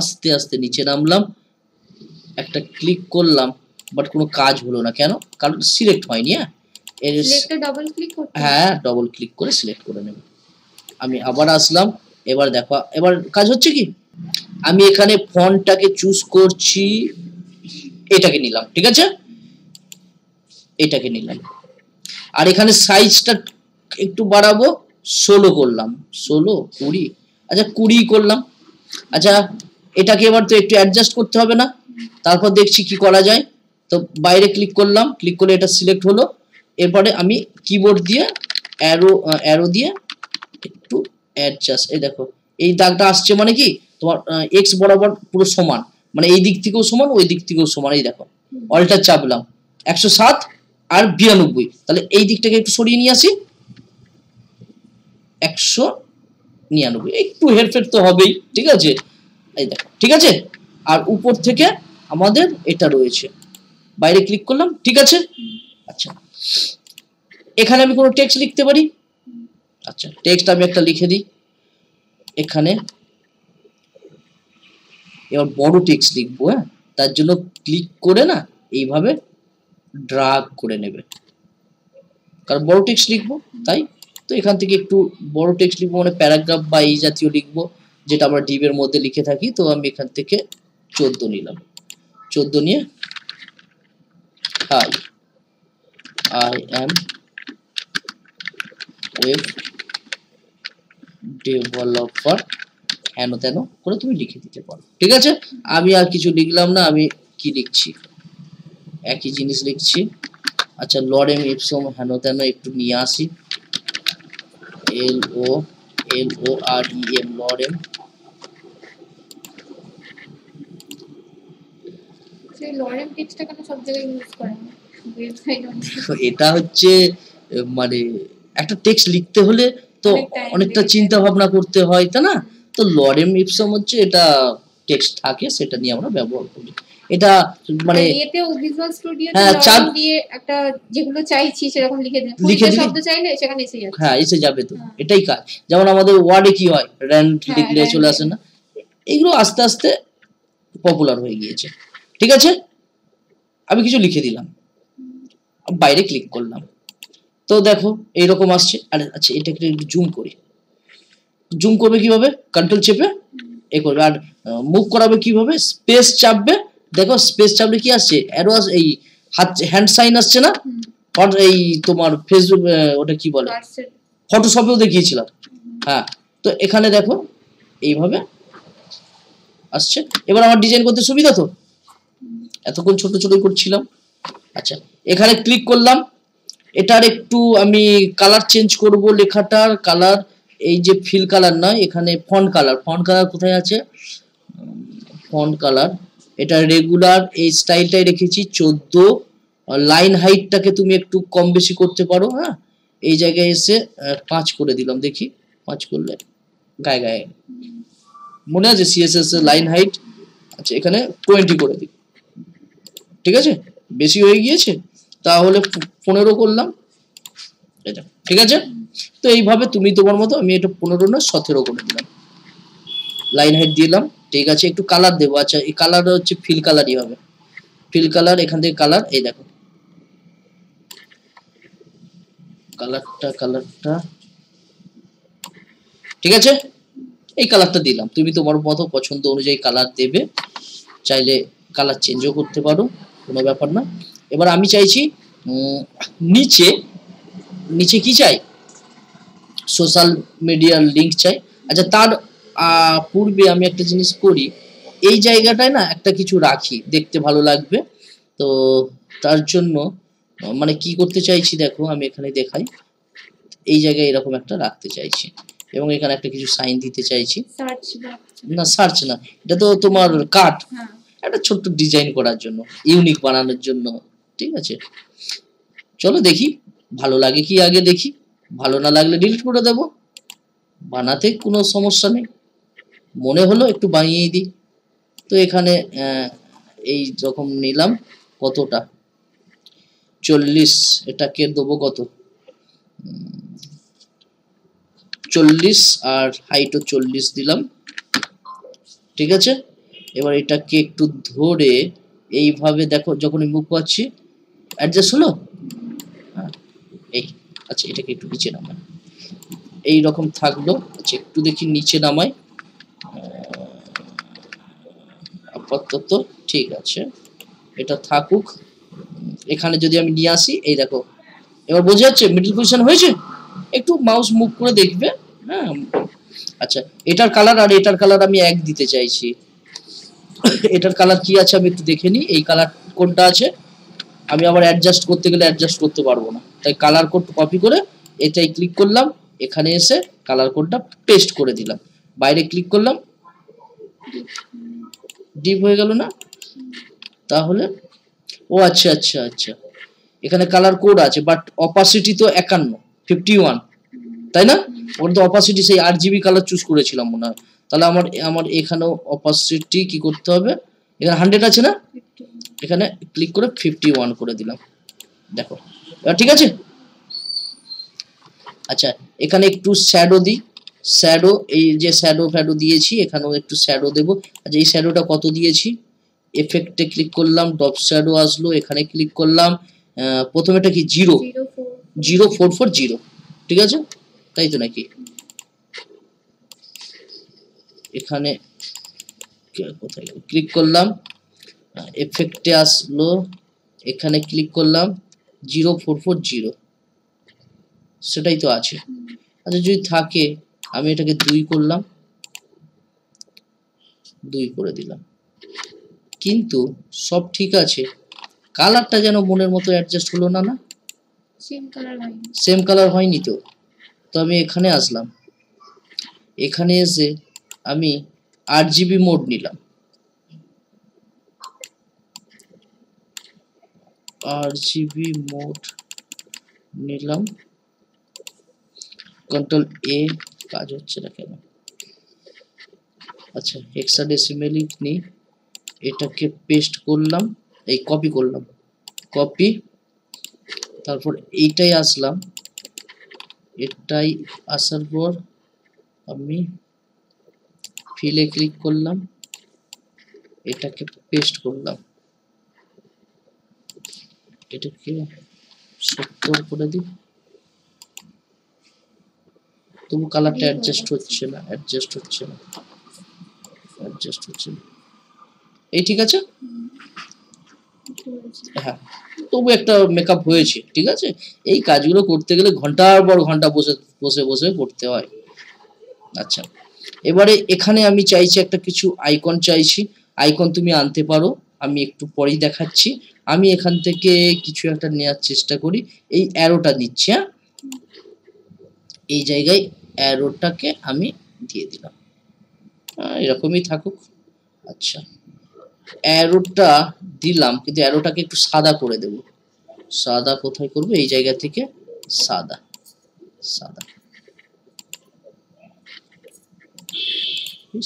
Speaker 1: আস্তে আস্তে নিচে নামলাম, একটা ক্লিক করলাম, বাট কোনো কাজ হলো না। কেন? কারণ সিলেক্ট হয়নি। হ্যাঁ, ডবল ক্লিক করে সিলেক্ট করে নেব। আমি আবার আসলাম, এবার দেখো, এবার কাজ হচ্ছে কি, আমি এখানে ফন্টটাকে চুজ করছি, এটাকে নিলাম, ঠিক আছে, এটাকে নিলাম। আর এখানে সাইজটা একটু বাড়াবো, 16 করলাম, 16, 20, আচ্ছা 20 করলাম। আচ্ছা, এটাকে এবার তো একটু অ্যাডজাস্ট করতে হবে না? তারপর দেখছি কি করা যায়। তো বাইরে ক্লিক করলাম, ক্লিক করে এটা সিলেক্ট হলো। এরপরে আমি কিবোর্ড দিয়ে অ্যারো দিয়ে একটু অ্যাডজাস্ট, এই দেখো এই দাগটা আসছে, মানে কি তোমার এক্স বরাবর পুরো সমান, মানে এই দিক থেকেও সমান, ওই দিক থেকেও সমান। এই দেখো, অল্টার চাপলাম, 107 আর 92, তাহলে এই দিকটাকে একটু সরিয়ে নিয়ে আসি, 199, একটু হেরফের তো হবেই, ঠিক আছে, এই দেখো, ঠিক আছে। আর উপর থেকে আমাদের এটা রয়েছে, বাইরে ক্লিক করলাম, ঠিক আছে। আচ্ছা, এখানে আমি কোনো টেক্সট লিখতে পারি। আচ্ছা, টেক্সট আমি একটা লিখে দিই এখানে। এবার বড় টেক্সট লিখবো, হ্যাঁ, তার জন্য ক্লিক করে না এইভাবে ড্রাগ করে নেবে, কারণ বড় টেক্সট লিখবো তাই। তো এখান থেকে একটু বড় টেক্সট লিখবো, মানে প্যারাগ্রাফ বা এই জাতীয় লিখবো, যেটা আমরা ডিবের মধ্যে লিখে থাকি। তো আমি এখান থেকে 14 নিলাম, 14 নিয়ে, hi, I am web developer, হেন তেন করে তুমি লিখে দিতে পারো, ঠিক আছে। আমি আর কিছু লিখলাম না, আমি কি লিখছি, একই জিনিস লিখছি। আচ্ছা, লরেম ইপসম হেন তেন একটু নিয়ে আসি, LOREM, লরেম। এটা হচ্ছে মানে একটা টেক্সট লিখতে হলে তো অনেকটা চিন্তা ভাবনা করতে হয়, তাই না? তো লরেম ইপসম হচ্ছে, এটা টেক্সট থাকে, সেটা নিয়ে আমরা ব্যবহার করি। এটা মানে
Speaker 2: এতেও ভিজুয়াল স্টুডিওতে লরেম দিয়ে একটা যেগুলো চাইছি সেরকম লিখে দিই, লিখে দিলে শব্দ চাইলে সেখানে এসে যাবে।
Speaker 1: হ্যাঁ, এসে যাবে তো, এটাই কাজ। যেমন আমাদের ওয়ার্ডে কি হয়, র্যান্ড লিখলে চলে আসে না, এগুলো আস্তে আস্তে পপুলার হয়ে গিয়েছে, ঠিক আছে। আমি কিছু লিখে দিলাম, বাইরে ক্লিক করলাম, তো দেখো এইরকম আসছে। আর আচ্ছা, এটাকে একটু জুম করি। জুম করবে কিভাবে? কন্ট্রোল চেপে এ করবে। আর মুভ করাবে কিভাবে? স্পেস চাপবে, দেখো স্পেস চাপলে কি আসছে, অ্যারো, এই হাত হ্যান্ড সাইন আসছে না, এই তোমার ফেসবুক, ওটা কি বলে, ফটোশপেও দেখিয়েছিলাম। হ্যাঁ, তো এখানে দেখো এইভাবে আসছে। এবার আমার ডিজাইন করতে সুবিধা তো, এতক্ষণ ছোট ছোট করছিলাম। আচ্ছা, এখানে ক্লিক করলাম, এটার একটু আমি কালার চেঞ্জ করব, লেখাটার কালার, এই যে ফিল কালার নয়, এখানে ফন্ট কালার। ফন্ট কালার কোথায় আছে? ফন্ট কালার, এটা রেগুলার এই স্টাইলটাই রেখেছি 14। লাইন হাইটটাকে তুমি একটু কম বেশি করতে পারো, হ্যাঁ, এই জায়গায় এসে 5 করে দিলাম, দেখি 5 করলে গায়ে গায়ে মনে আছে সিএসএস এর লাইন হাইট। আচ্ছা, এখানে 20 করে দিই, ঠিক আছে, বেশি হয়ে গিয়েছে, তাহলে 15 করলাম, এটা ঠিক আছে। তো এইভাবে তুমি তোমার মতো, আমি এটা 15 না 17 করে দিলাম, লাইন হাইট দিলাম, ঠিক আছে। একটু কালার দেবো। আচ্ছা, এই কালার হচ্ছে ফিল কালারই হবে, ফিল কালার, এখান থেকে কালার, এই দেখো কালারটা ঠিক আছে, এই কালারটা দিলাম। তুমি তোমার মতো পছন্দ অনুযায়ী কালার দেবে, চাইলে কালার চেঞ্জও করতে পারো, কোনো ব্যাপার না। এবার আমি চাইছি নিচে, নিচে কি চাই, সোশ্যাল মিডিয়ার লিংক চাই। আচ্ছা, তার পূর্বে আমি একটা জিনিস করি, এই জায়গাটায় না একটা কিছু রাখি, দেখতে ভালো লাগবে। তো তার জন্য মানে কি করতে চাইছি দেখো, আমি এখানে দেখাই, এই জায়গায় এরকম একটা রাখতে চাইছি, এবং এখানে একটা কিছু সাইন দিতে চাইছি। না, সার্চ না, এটা তো তোমার কাট, একটা ছোট্ট ডিজাইন করার জন্য, ইউনিক বানানোর জন্য, ঠিক আছে। চলো দেখি ভালো লাগে কি, আগে দেখি, ভালো না লাগলে ডিলিট করে দেব, বানাতে কোনো সমস্যা নেই। মনে হলো একটু বানিয়ে দিই। তো এখানে এই রকম নিলাম, কতটা 40, এটাকে দেবো কত 40 আর হাইটও 40 দিলাম, ঠিক আছে। এবার এটাকে একটু ধরে এইভাবে দেখো, যখন মুভ করছি অ্যাডজাস্ট হলো, এই আচ্ছা এটাকে একটু নিচে নামাই, এই রকম থাকলো। আচ্ছা একটু দেখি নিচে নামাই, আপাতত ঠিক আছে, এটা থাকুক। এখানে যদি আমি নিয়ে আসি, এই দেখো এবার বোঝা যাচ্ছে মিডল পজিশন হয়েছে। একটু মাউস মুভ করে দেখবে, হ্যাঁ। আচ্ছা এটার কালার আর এটার কালার আমি এক দিতে চাইছি। এটার কালার কি আছে আমি একটু দেখে নিই, এই কালার কোনটা আছে। আমি আবার অ্যাডজাস্ট করতে গেলে অ্যাডজাস্ট করতে পারবো না, তাই কালার কোড কপি করে এটাই ক্লিক করলাম, এখানে এসে কালার কোডটা পেস্ট করে দিলাম, বাইরে ক্লিক করলাম, ডিপ হয়ে গেল না? তাহলে ও আচ্ছা আচ্ছা আচ্ছা, এখানে কালার কোড আছে বাট অপাসিটি তো 51, তাই না? ওর তো অপাসিটি সেই RGB কালার চুজ করেছিলাম মনে হয়। তাহলে আমার এখানেও অপাসিটি কি করতে হবে, এখানে 100 আছে না, এখানে ক্লিক করে 51 করে দিলাম, দেখো ঠিক আছে। আচ্ছা এখানে একটু শ্যাডো দিই, শ্যাডো এই যে শ্যাডো ফ্যাডো দিয়েছি, এখানেও একটু শ্যাডো দেব। আচ্ছা এই শ্যাডোটা কত দিয়েছি, এফেক্টে ক্লিক করলাম, ড্রপ শ্যাডো আসলো, এখানে ক্লিক করলাম, প্রথমেটা কি 0440, ঠিক আছে তাই তো নাকি? এখানে কোথায় ক্লিক করলাম, এফেক্টে আসলো, এখানে ক্লিক করলাম 0440, সেটাই তো আছে। আচ্ছা যদি থাকে আমি এটাকে 2 করলাম, 2 করে দিলাম, কিন্তু সব ঠিক আছে, কালারটা যেন মনের মতো অ্যাডজাস্ট হলো না, না সেম কালার হয়নি তো। তো আমি এখানে আসলাম, এখানে এসে আমি RGB মোড নিলাম, RGB মোড নিলাম, কন্ট্রোল A, কাজ হচ্ছে না কেন? আচ্ছা হেক্সাডেসিমেল নিই, এটাকে পেস্ট করলাম, এই কপি করলাম, কপি, তারপর এইটাই আসলাম, এটাই আসার পর আমি ফিলে ক্লিক করলাম, এটাকে পেস্ট করলাম, এটাকে 70 করে দিই, তবু কালারটা অ্যাডজাস্ট হচ্ছে না, এই ঠিক আছে, হ্যাঁ তবু একটা মেকআপ হয়েছে, ঠিক আছে। এই কাজগুলো করতে গেলে ঘন্টার পর ঘন্টা বসে করতে হয়। আচ্ছা এবারে এখানে আমি চাইছি একটা কিছু আইকন চাইছি, আইকন তুমি আনতে পারো, আমি একটু পরেই দেখাচ্ছি। আমি এখান থেকে কিছু একটা নেওয়ার চেষ্টা করি, এই অ্যারোটা নিচ্ছি, হ্যাঁ এই জায়গায় অ্যারোটাকে আমি দিয়ে দিলাম, এরকমই থাকুক। আচ্ছা অ্যারোটা দিলাম, কিন্তু অ্যারোটাকে একটু সাদা করে দেব, সাদা কোথায় করব, এই জায়গা থেকে সাদা, সাদা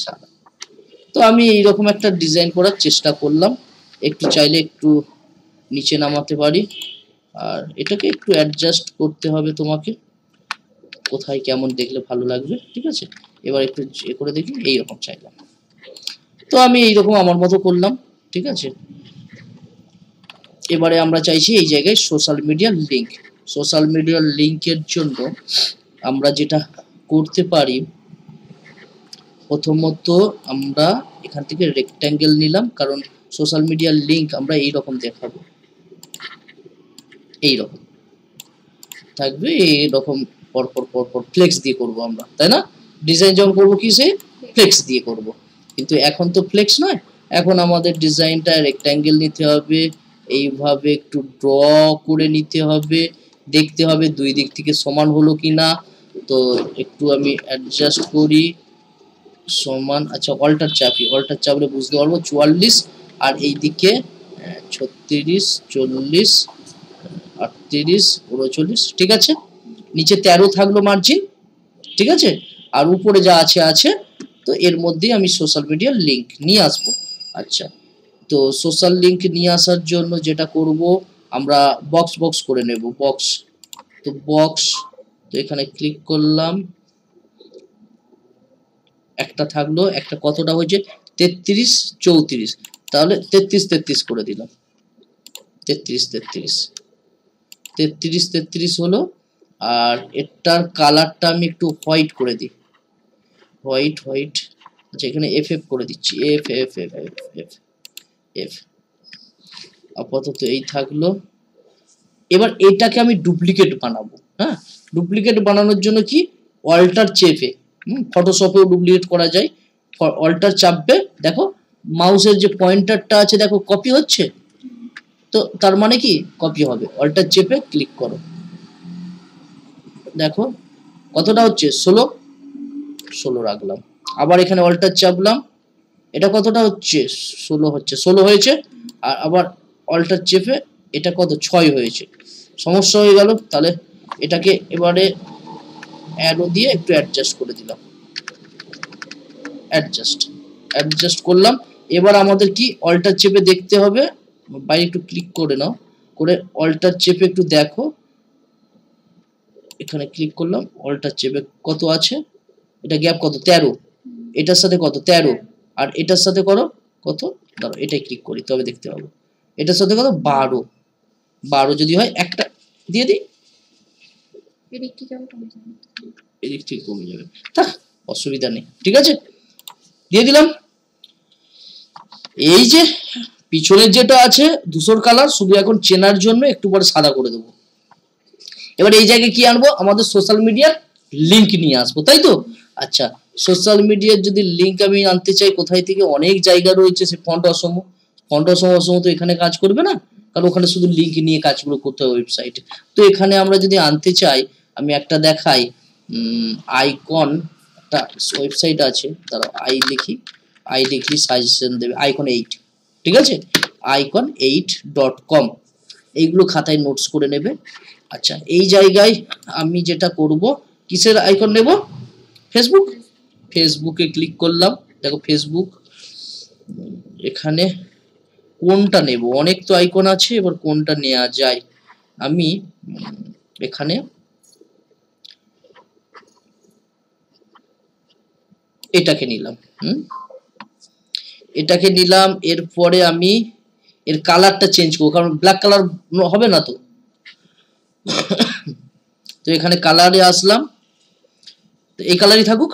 Speaker 1: সাদা। তো আমি এইরকম একটা ডিজাইন করার চেষ্টা করলাম, একটু চাইলে একটু নিচে নামাতে পারি, আর এটাকে একটু অ্যাডজাস্ট করতে হবে তোমাকে, কোথায় কেমন দেখলে ভালো লাগবে, ঠিক আছে। এবার একটু এ করে দেখি, এইরকম চাইলাম, তো আমি এইরকম আমার মতো করলাম, ঠিক আছে। এবারে আমরা চাইছি এই জায়গায় সোশ্যাল মিডিয়ার লিঙ্ক, সোশ্যাল মিডিয়ার লিঙ্কের জন্য আমরা যেটা করতে পারি, প্রথমত আমরা এখান থেকে রেক্ট্যাঙ্গেল নিলাম, কারণ সোশ্যাল মিডিয়ার লিঙ্ক আমরা এইরকম দেখাবো, এইরকম থাকবে, এইরকম পরপর পরপর ফ্লেক্স দিয়ে করব আমরা, তাই না? ডিজাইন যখন করবো কিসে, ফ্লেক্স দিয়ে করব, কিন্তু এখন তো ফ্লেক্স নয়, এখন আমাদের ডিজাইনটা রেক্ট্যাঙ্গেল নিতে হবে, এইভাবে একটু ড্র করে নিতে হবে, দেখতে হবে দুই দিক থেকে সমান হলো কিনা, তো একটু আমি অ্যাডজাস্ট করি, সমান, আচ্ছা অল্টার চাপি, অল্টার চাপলে বুঝতে পারবো 44, আর এইদিকে 36, 40, 38, 39, ঠিক আছে। নিচে 13 থাকলো মার্জিন, ঠিক আছে, আর উপরে যা আছে আছে, তো এর মধ্যেই আমি সোশ্যাল মিডিয়ার লিঙ্ক নিয়ে আসবো। আচ্ছা, তো সোশ্যাল লিঙ্ক নিয়ে আসার জন্য যেটা করব, আমরা বক্স করে নেব, বক্স। তো বক্স, তো এখানে ক্লিক করলাম, একটা থাকলো, একটা কতটা হয়েছে 33 34, তাহলে 33 করে দিলাম, 33 হলো। আর এটার কালারটা আমি একটু হোয়াইট করে দিই, হোয়াইট। আচ্ছা, এখানে এফ করে দিচ্ছি, এফ। আপাতত এই থাকলো। এবার এটাকে আমি ডুপ্লিকেট বানাবো। হ্যাঁ, ডুপ্লিকেট বানানোর জন্য কি, অল্টার চেপে, ফটোশপেও ডুপ্লিকেট করা যায়, অল্টার চাপবে, দেখো মাউসের যে পয়েন্টারটা আছে দেখো কপি হচ্ছে, তো তার মানে কি কপি হবে। অল্টার চেপে ক্লিক করো, দেখো কতটা হচ্ছে, 16 রাখলাম। আবার এখানে অল্টার চাপলাম, এটা কতটা হচ্ছে, 16 হচ্ছে, 16 হয়েছে। আর আবার অল্টার চেপে এটা কত, 6 হয়েছে। সমস্যা হয়ে গেল, তাহলে এটাকে এবারে অ্যারো দিয়ে একটু অ্যাডজাস্ট করে দিলাম, অ্যাডজাস্ট করলাম। এবার আমাদের কি, অল্টার চেপে দেখতে হবে, বাইরে একটু ক্লিক করে নাও, করে অল্টার চেপে একটু দেখো, এখানে ক্লিক করলাম, অল্টার চেপে কত আছে, এটা গ্যাপ কত, 13, এটার সাথে কত 13, আর এটার সাথে করো কত, দাঁড়াও এটাই ক্লিক করি তবে দেখতে পাবো, এটার সাথে কত 12 যদি হয় একটা দিয়ে দিই, এদিক থেকে কমে যাবে, থাক অসুবিধা নেই, ঠিক আছে, দিয়ে দিলাম। এই যে পিছনের যেটা আছে ধূসর কালার, শুধু এখন চেনার জন্য একটু পরে সাদা করে দেবো। এবার এই জায়গায় কি আনবো, আমাদের সোশ্যাল মিডিয়ার লিংক নিয়ে আসবো, তাই তো। আচ্ছা, সোশ্যাল মিডিয়ার যদি লিংক আমি আনতে চাই কোথায় থেকে, অনেক জায়গা রয়েছে, সে ফন্ট অসম তো এখানে কাজ করবে না, কারণ ওখানে শুধু লিংক নিয়ে কাজগুলো করতে হবে ওয়েবসাইটে। তো এখানে আমরা যদি আনতে চাই, আমি একটা দেখাই, আইকন একটা ওয়েবসাইট আছে, তারা আই লিখলি সাজেশন দেবে, icon 8, ঠিক আছে, icon8.com, এইগুলো খাতায় নোটস করে নেবে। আচ্ছা, এই জায়গায় আমি যেটা করব, কিসের আইকন নেব, ফেসবুকে ক্লিক করলাম, দেখো ফেসবুক, এখানে কোনটা নেব, অনেক তো আইকন আছে, এবার কোনটা নেওয়া যায়, আমি এখানে এটাকে নিলাম, এরপরে আমি এর কালারটা চেঞ্জ করবো, কারণ ব্ল্যাক কালার হবে না, তো এখানে কালারে আসলাম, তো এই কালারই থাকুক,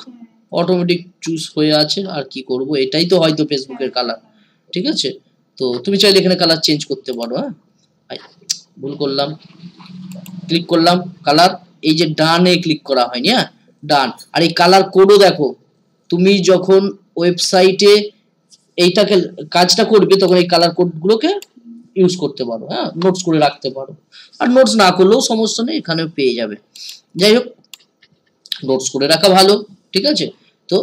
Speaker 1: অটোমেটিক চুজ হয়ে আছে, আর কি করব, এটাই তো হয়তো ফেসবুকের কালার, ঠিক আছে। তো তুমি চাইলে এখানে কালার চেঞ্জ করতে পারো। হ্যাঁ, ভুল করলাম, ক্লিক করলাম কালার, এই যে ডানে ক্লিক করা হয়নি, হ্যাঁ ডান, আর এই কালার কোডও দেখো, তুমি যখন ওয়েবসাইটে এইটাকে কাজটা করবে তখন এই কালার কোডগুলোকে ইউজ করতে পারো, হ্যাঁ নোটস করে রাখতে পারো, আর নোটস না করলেও সমস্যা নেই, এখানেও পেয়ে যাবে। যাই হোক, নোটস করে রাখা ভালো, ঠিক আছে। তো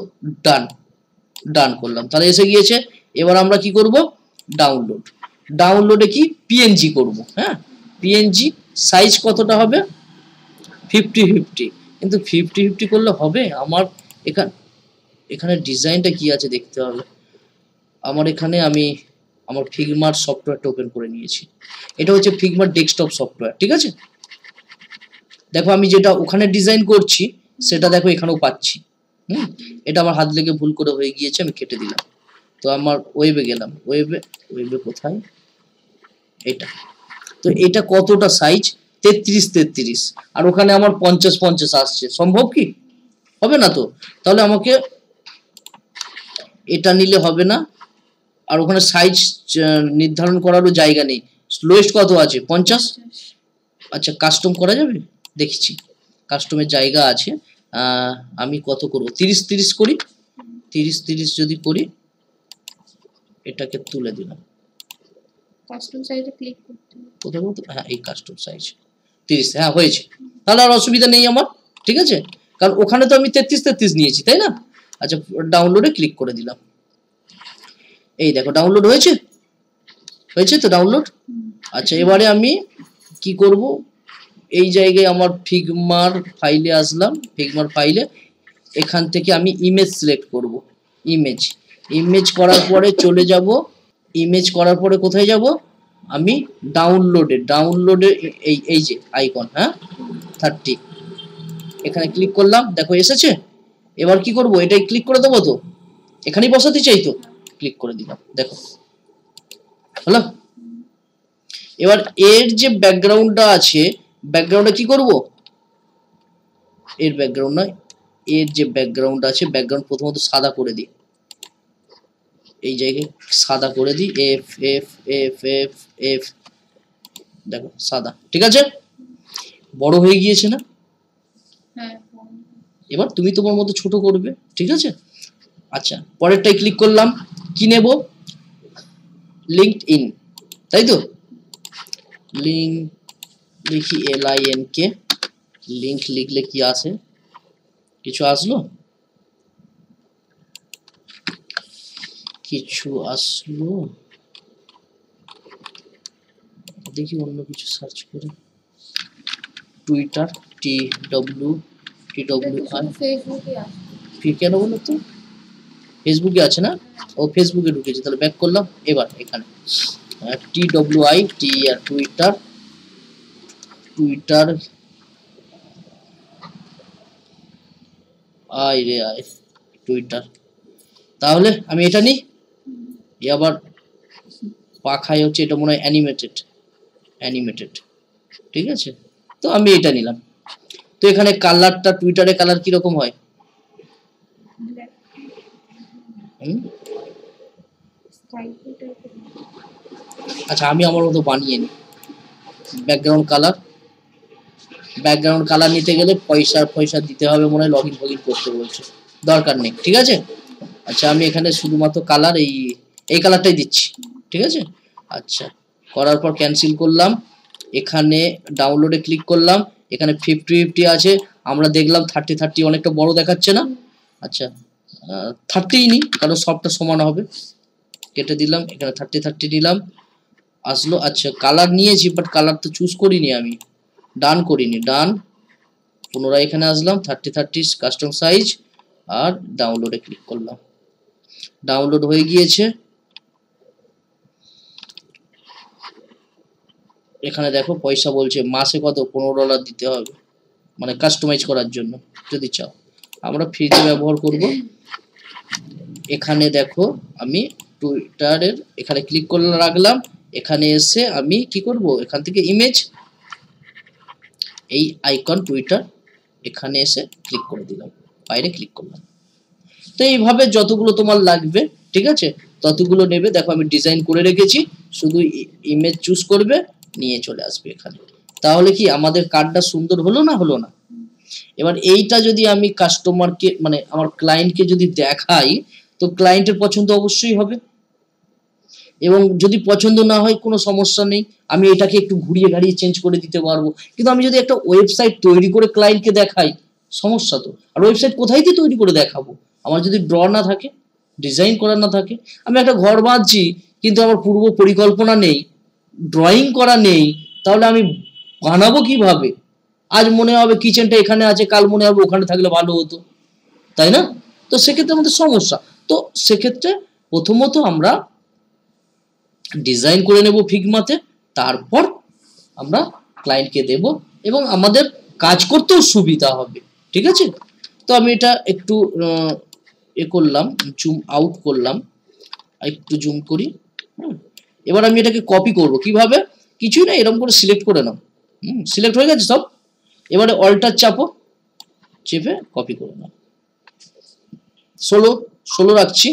Speaker 1: ডান করলাম, তাহলে এসে গিয়েছে। এবার আমরা কি করব, ডাউনলোডে কি পিএনজি করব, হ্যাঁ পিএনজি সাইজ কতটা হবে, 50-50, কিন্তু 50-50 করলে হবে, আমার এখানে ডিজাইনটা কি আছে দেখতে হবে, আমার এখানে আমার ফিগমার সফটওয়্যারটা ওপেন করে নিয়েছি, এটা হচ্ছে ফিগমার ডেস্কটপ সফটওয়্যার, ঠিক আছে। দেখো আমি যেটা ওখানে ডিজাইন করছি সেটা দেখো এখানেও পাচ্ছি, এটা আমার হাত লেগে ভুল করে হয়ে গিয়েছে, আমি কেটে দিলাম। তো আমার ওয়েবে গেলাম, ওয়েবে কোথায়, এটা, তো এটা কতটা সাইজ, 33, আর ওখানে আমার 50 আসছে, সম্ভব কি, হবে না তো, তাহলে আমাকে এটা নিলে হবে না, আর ওখানে সাইজ নির্ধারণ করারও জায়গা নেই, লোয়েস্ট কত আছে 50। আচ্ছা, কাস্টম করা যাবে, দেখছি কাস্টমের জায়গা আছে, আমি কত করব, 30 করি, 30 যদি করি, এটাকে তুলে দিলাম,
Speaker 2: কাস্টম সাইজে ক্লিক করতে
Speaker 1: কোথায় বলতে, হ্যাঁ এই কাস্টম সাইজ 30, হ্যাঁ হয়েছে, তাহলে আর অসুবিধা নেই আমার, ঠিক আছে, কারণ ওখানে তো আমি 33 নিয়েছি, তাই না। আচ্ছা, ডাউনলোডে ক্লিক করে দিলাম, এই দেখো ডাউনলোড হয়েছে তো ডাউনলোড। আচ্ছা, এবারে আমি কি করব, এই জায়গায় আমার ফিগমার ফাইলে আসলাম, ফিগমার ফাইলে এখান থেকে আমি ইমেজ সিলেক্ট করব, ইমেজ, ইমেজ করার পরে চলে যাব, ইমেজ করার পরে কোথায় যাব আমি, ডাউনলোডে, ডাউনলোডে এই যে আইকন, হ্যাঁ 30, এখানে ক্লিক করলাম, দেখো এসেছে। এবার কি করব, এটাই ক্লিক করে দেবো, তো এখানেই বসাতে চাই, তো ক্লিক করে দিলাম, দেখো হলো। এবার এর যে ব্যাকগ্রাউন্ডটা আছে, ব্যাকগ্রাউন্ডে কি করব, এর ব্যাকগ্রাউন্ড নয়, এর যে ব্যাকগ্রাউন্ড আছে, ব্যাকগ্রাউন্ড প্রথমত সাদা করে দিই, এই জায়গায় সাদা করে দিই, F F F F F, দেখো সাদা, ঠিক আছে, বড় হয়ে গিয়েছে না? এবার তুমি তোমার মতো ছোট করবে, ঠিক আছে। আচ্ছা, পরেরটাই ক্লিক করলাম, কি নেব, লিঙ্কড ইন, তাই তো, লিঙ্ক লিখি LINK, লিঙ্ক লিখলে কি আসে, কিছু আসলো, কিছু আসলো, দেখি অন্য কিছু সার্চ করে, টুইটার, TWI, কেন বলো তো, ফেসবুকে আছে না, ও ফেসবুকে ঢুকেছে, তাহলে ব্যাক করলাম, এবার এখানে TWI, টুইটার, টুইটার, আয় রে আয়, টুইটার, তাহলে আমি এটা নিই, আবার পাখায় হচ্ছে, এটা মনে হয় অ্যানিমেটেড, ঠিক আছে, তো আমি এটা নিলাম। তো এখানে কালারটা, টুইটারে কালার কি রকম হয়, আচ্ছা আমি আমার মতো বানিয়ে নিই, ব্যাকগ্রাউন্ড কালার নিতে গেলে পয়সা দিতে হবে মনে হয়, লগইন করতে বলছে, দরকার নেই, ঠিক আছে। আচ্ছা আমি এখানে শুধুমাত্র কালার এই কালারটাই দিচ্ছি, ঠিক আছে। আচ্ছা, করার পর ক্যান্সেল করলাম, এখানে ডাউনলোডে ক্লিক করলাম, এখানে 50 আছে, আমরা দেখলাম 30 অনেকটা বড় দেখাচ্ছে না, আচ্ছা 30 নি, কারণ সবটা সমান হবে, কেটে দিলাম, এখানে 30 নিলাম, আসলো। আচ্ছা কালার নিয়েছি, বাট কালার তো চুজ করিনি আমি, ডান করিনি, ডান, পুনরায় এখানে আসলাম, 30 কাস্টম সাইজ, আর ডাউনলোডে ক্লিক করলাম, ডাউনলোড হয়ে গিয়েছে। এখানে দেখো পয়সা বলছে, মাসে কত, $15 দিতে হবে, মানে কাস্টমাইজ করার জন্য, যদি চাও, আমরা ফ্রিতে ব্যবহার করব। এখানে দেখো আমি টুইটারের এখানে ক্লিক করে রাখলাম, এখানে এসে আমি কি করব, এখান থেকে ইমেজ, এই আইকন টুইটার, এখানে এসে ক্লিক করে দিলাম, বাইরে ক্লিক করলাম। তো এইভাবে যতগুলো তোমার লাগবে, ঠিক আছে, ততগুলো নেবে, দেখো আমি ডিজাইন করে রেখেছি, শুধু ইমেজ চুজ করবে, নিয়ে চলে আসবে এখানে, তাহলে কি আমাদের কার্ডটা সুন্দর হলো না। এবার এইটা যদি আমি কাস্টমারকে, মানে আমার ক্লায়েন্টকে যদি দেখাই, তো ক্লায়েন্টের পছন্দ অবশ্যই হবে, এবং যদি পছন্দ না হয় কোনো সমস্যা নেই, আমি এটাকে একটু ঘুরিয়ে গাড়িয়ে চেঞ্জ করে দিতে পারবো। কিন্তু আমি যদি একটা ওয়েবসাইট তৈরি করে ক্লায়েন্টকে দেখাই, সমস্যা তো, আর ওয়েবসাইট কোথায় দিয়ে তৈরি করে দেখাবো, আমার যদি ড্র না থাকে, ডিজাইন করা না থাকে, আমি একটা ঘর বাঁধছি কিন্তু আমার পূর্ব পরিকল্পনা নেই, ড্রয়িং করা নেই, তাহলে আমি বানাবো কিভাবে, আজ মনে হবে কিচেনটা এখানে আছে, কাল মনে হবে ওখানে থাকলে ভালো হতো, তাই না? তো সেক্ষেত্রে আমাদের সমস্যা, তো সেক্ষেত্রে প্রথমত আমরা ডিজাইন করে নেব ফিগমাতে, তারপর আমরা ক্লায়েন্টকে দেব, এবং আমাদের কাজ করতেও সুবিধা হবে, ঠিক আছে। তো আমি এটা একটু করলাম, জুম আউট করলাম, একটু জুম করি, এবার আমি এটাকে কপি করব, কিভাবে, কিছুই না, এরকম করে সিলেক্ট করে নাও, সিলেক্ট হয়ে গেছে সব, এবারে অল্টার চাপো, চেপে কপি করে নাও, 16 রাখছি,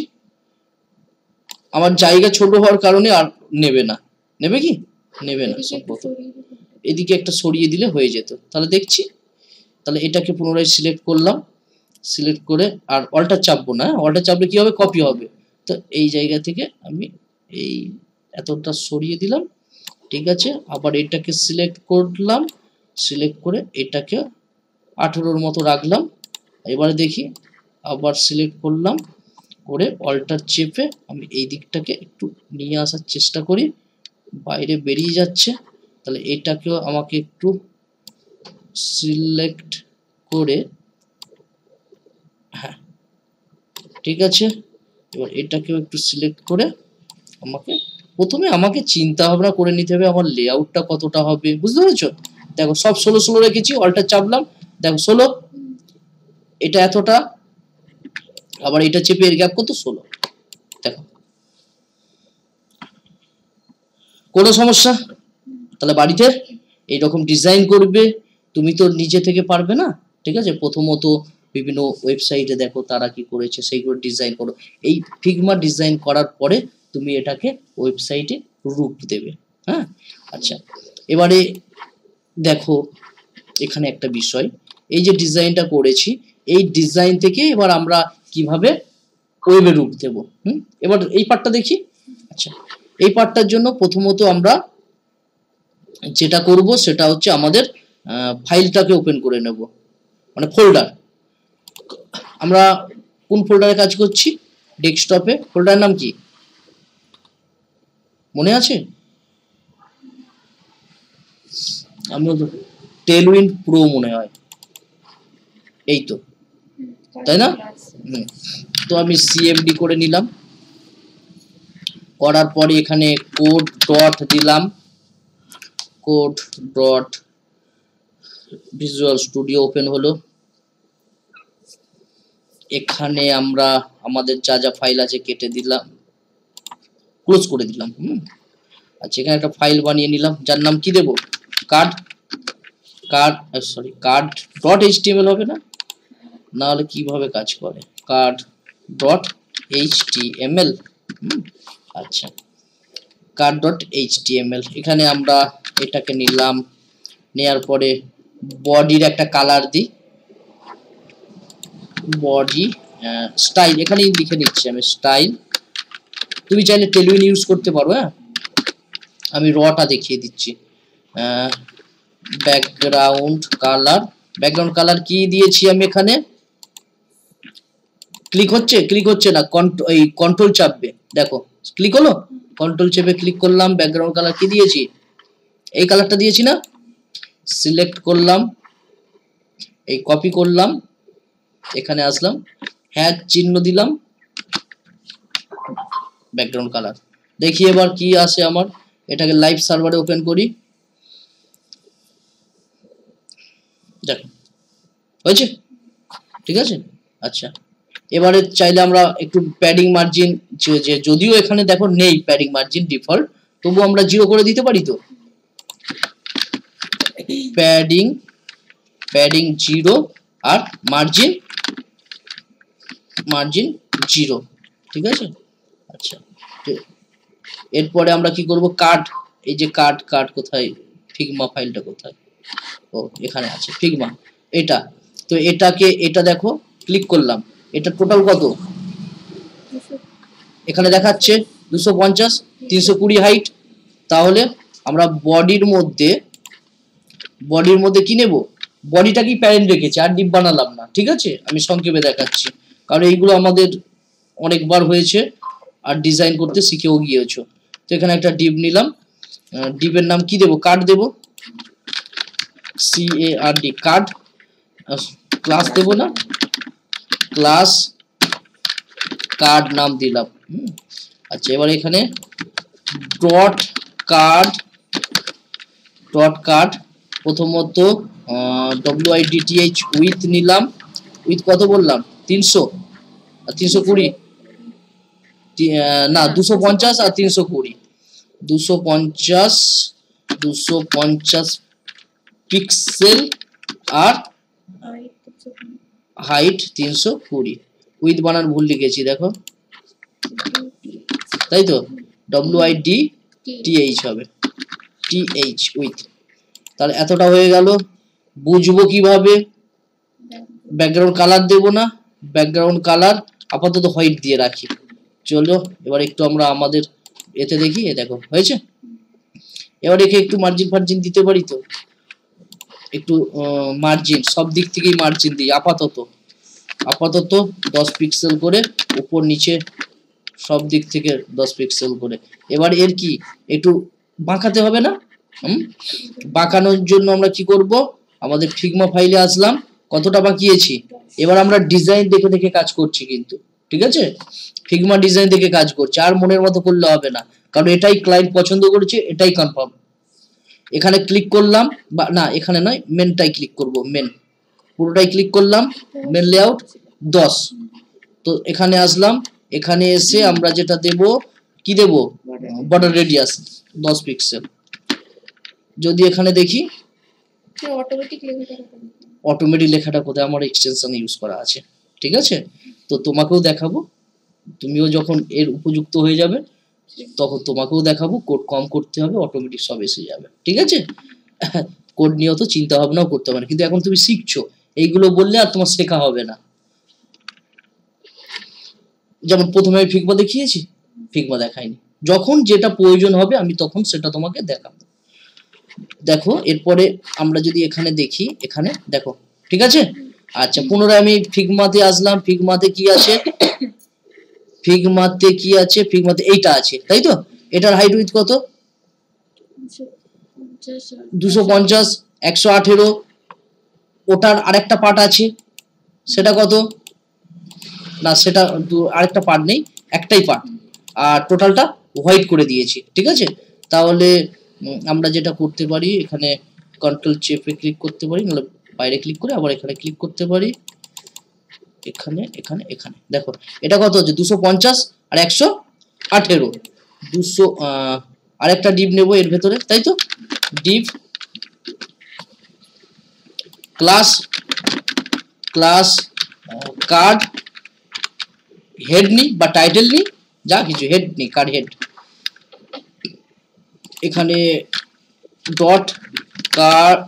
Speaker 1: আমার জায়গা ছোট হওয়ার কারণে আর নেবে না, নেবে কি, নেবে না, এদিকে একটা সরিয়ে দিলে হয়ে যেত, তাহলে দেখছি, তাহলে এটাকে পুনরায় সিলেক্ট করলাম, সিলেক্ট করে আর অল্টার চাপবো না, অল্টার চাপলে কি হবে, কপি হবে, তো এই জায়গা থেকে আমি এই এতটা সরিয়ে দিলাম, ঠিক আছে, আবার এটাকে সিলেক্ট করলাম, সিলেক্ট করে এটাকে 18 মতো রাখলাম, এবারে দেখি, আবার সিলেক্ট করলাম, করে অল্টার চেপে আমি এই দিকটাকে একটু নিয়ে আসার চেষ্টা করি, বাইরে বেরিয়ে যাচ্ছে, তাহলে এটাকেও আমাকে একটু সিলেক্ট করে, হ্যাঁ ঠিক আছে, এবার এটাকেও একটু সিলেক্ট করে প্রথমে আমাকে চিন্তা ভাবনা করে নিতে হবে আমার লেআউটটা কতটা হবে, বুঝতে পেরেছো? দেখো সব 16 রেখেছি, অল্টার চাপলাম, দেখো 16, এটা এতটা, আবার এটা চেপে এর গ্যাপ কত 16। দেখো কোনো সমস্যা? তাহলে বাড়িতে এইরকম ডিজাইন করবে, তুমি তো নিজে থেকে পারবে না, ঠিক আছে? প্রথমত বিভিন্ন ওয়েবসাইটে দেখো তারা কি করেছে, সেইগুলো ডিজাইন করো। এই ফিগমা ডিজাইন করার পরে তুমি এটাকে ওয়েবসাইটে রূপ দেবে। হ্যাঁ, আচ্ছা, এবারে দেখো এখানে একটা বিষয়, এই যে ডিজাইনটা করেছি, এই ডিজাইন থেকে এবার আমরা কিভাবে ওয়েবে রূপ দেব। এবার এই পার্টটা দেখি। আচ্ছা, এই পার্টটার জন্য প্রথমত আমরা যেটা করব সেটা হচ্ছে আমাদের ফাইলটাকে ওপেন করে নেব, মানে ফোল্ডার। আমরা কোন ফোল্ডারে কাজ করছি? ডেস্কটপে। ফোল্ডারের নাম কি মনে আছে? আমি টেলউইন্ড প্রো মনে হয়, এই তো, তাই না? তো আমি সিএমডি করে নিলাম, করার পরে এখানে কোড ডট দিলাম, code dot visual studio open হলো। এখানে আমরা আমাদের যা যা ফাইল আছে কেটে দিলাম, ক্লোজ করে দিলাম। আচ্ছা, এখানে একটা ফাইল বানিয়ে নিলাম, যার নাম কি দেব? কার্ড ডট এইচটিএমএল হবে না? না হলে কিভাবে কাজ করে? Card dot HTML. আচ্ছা, কার্ড ডট এইচটিএমএল। এখানে আমরা এটাকে নিলাম, নেয়ার পরে বডির একটা কালার দিই, বডি স্টাইল এখানেই লিখে নিচ্ছি আমি, স্টাইল। তুমি চাইলে টেলউইন ইউজ করতে পারো। হ্যাঁ, আমি রটা দেখিয়ে দিচ্ছি। ব্যাকগ্রাউন্ড কালার কি দিয়েছি আমি এখানে? ক্লিক হচ্ছে না, এই কন্ট্রোল চাপবে, দেখো ক্লিক হলো, কন্ট্রোল চেপে ক্লিক করলাম, ব্যাকগ্রাউন্ড কালার কি দিয়েছি? এই কালারটা দিয়েছি না? সিলেক্ট করলাম, এই কপি করলাম, এখানে আসলাম, হ্যাশ চিহ্ন দিলাম, ব্যাকগ্রাউন্ড কালার। দেখি এবার কি আসে আমার। এটাকে লাইভ সার্ভারে ওপেন করি, দেখো হয়েছে, ঠিক আছে। আচ্ছা, এবারে চাইলে আমরা একটু প্যাডিং মার্জিন, যদিও এখানে দেখো নেই প্যাডিং মার্জিন ডিফল্ট, তবু আমরা 0 করে দিতে পারি। তো প্যাডিং 0 আর মার্জিন 0, ঠিক আছে। আচ্ছা, এরপরে আমরা কি করব? কার্ড, এই যে কার্ড কোথায়? ফিগমা ফাইলটা কোথায়? ও এখানে আছে, ফিগমা এটা। তো এটা দেখো, ক্লিক করলাম, এটা টোটাল কত এখানে দেখাচ্ছে? 250, 320 হাইট। তাহলে আমরা বডির মধ্যে কি নেব? বডিটা কি প্যারেন্ট রেখেছি, আর ডিপ বানালাম না, ঠিক আছে। আমি সংক্ষেপে দেখাচ্ছি, কারণ এইগুলো আমাদের অনেকবার হয়েছে আর ডিজাইন করতে শিখেও গিয়েছো। তো এখানে একটা ডিপ নিলাম, ডিপের নাম কি দেব? কার্ড দেব, CARD, কার্ড। ক্লাস দেব না, ক্লাস কার্ড নাম দিলাম। আচ্ছা, এবার এখানে ডট কার্ড প্রথমত WIDTH উইথ নিলাম, উইথ কত বললাম? 300 আর 320, না 250 আর 320, 250 পিক্সেল আর হাইট 320। উইথ বানান ভুল লিখেছি, দেখো, তাই তো? WIDTH হবে, TH উইথ। তাহলে এতটা হয়ে গেল। বুঝবো কিভাবে? ব্যাকগ্রাউন্ড কালার দেব না, ব্যাকগ্রাউন্ড কালার আপাতত হোয়াইট দিয়ে রাখি। চলো এবার একটু আমরা আমাদের এতে দেখি, দেখো হয়েছে। এবার একে একটু মার্জিন দিতে পারি তো? একটু মার্জিন, সব দিক থেকেই মার্জিন দিই আপাতত 10 পিক্সেল করে, উপর নিচে সব দিক থেকে 10 পিক্সেল করে। এবার এর কি একটু বাঁকাতে হবে না? বাঁকানোর জন্য আমরা কি করব? আমাদের ফিগমা ফাইলে আসলাম, কতটা বাঁকিয়েছি। এবার আমরা ডিজাইন দেখে কাজ করছি কিন্তু, ঠিক আছে। ফিগমা ডিজাইন থেকে কাজ করছে, আর মনের মতো করলে হবে না, কারণ এটাই ক্লায়েন্ট পছন্দ করেছে, এটাই কনফার্ম। এখানে ক্লিক করলাম, বা না এখানে নয়, মেনটাই ক্লিক করব, মেন পুরোটাই ক্লিক করলাম, মেন লেআউট 10। তো এখানে আসলাম, এখানে এসে আমরা যেটা দেব, কি দেব, বর্ডার রেডিয়াস 10 পিক্সেল। যদি এখানে দেখি অটোমেটিক লেখাটা কোথায়, আমার এক্সটেনশন ইউজ করা আছে, ঠিক আছে। তো তোমাকেও দেখাবো, তুমিও যখন এর উপযুক্ত হয়ে যাবে তখন তোমাকেও দেখাবো, কোড কম করতে হবে, অটোমেটিক সব এসে যাবে, ঠিক আছে। কোড নিয়েও তো চিন্তা ভাবনাও করতে হবে না, কিন্তু এখন তুমি শিখছো, এইগুলো বললে আর তোমার শেখা হবে না। যেমন প্রথমে আমি ফিগমা দেখিয়েছি, ফিগমা দেখাইনি, যখন যেটা প্রয়োজন হবে আমি তখন সেটা তোমাকে দেখাবো। দেখো এরপরে আমরা যদি এখানে দেখি, এখানে দেখো, ঠিক আছে। আচ্ছা পুনরায় আমি ফিগমাতে আসলাম, ফিগমাতে কি আছে, ফিগমাতে কি আছে, ফিগমাতে এইটা আছে, তাই তো। এটার হাইট উইথ কত, 250, 118। ওটার আরেকটা পার্ট আছে, সেটা কত, না সেটা আরেকটা পার্ট নেই, একটাই পার্ট, আর টোটালটা হোয়াইট করে দিয়েছি, ঠিক আছে। তাহলে আমরা যেটা করতে পারি, এখানে কন্ট্রোল চেপে ক্লিক করতে পারি, নাহলে বাইরে ক্লিক করে আবার এখানে ক্লিক করতে পারি, এখানে এখানে এখানে দেখো এটা কত হচ্ছে, 250 আর 118, 200। আরেকটা ডিপ নেব এর ভেতরে, তাই তো, ডিপ ক্লাস কার্ড হেড নি বা টাইটেল নি, যা কিছু হেড নি, কার্ড হেড। এখানে ডট কার্ড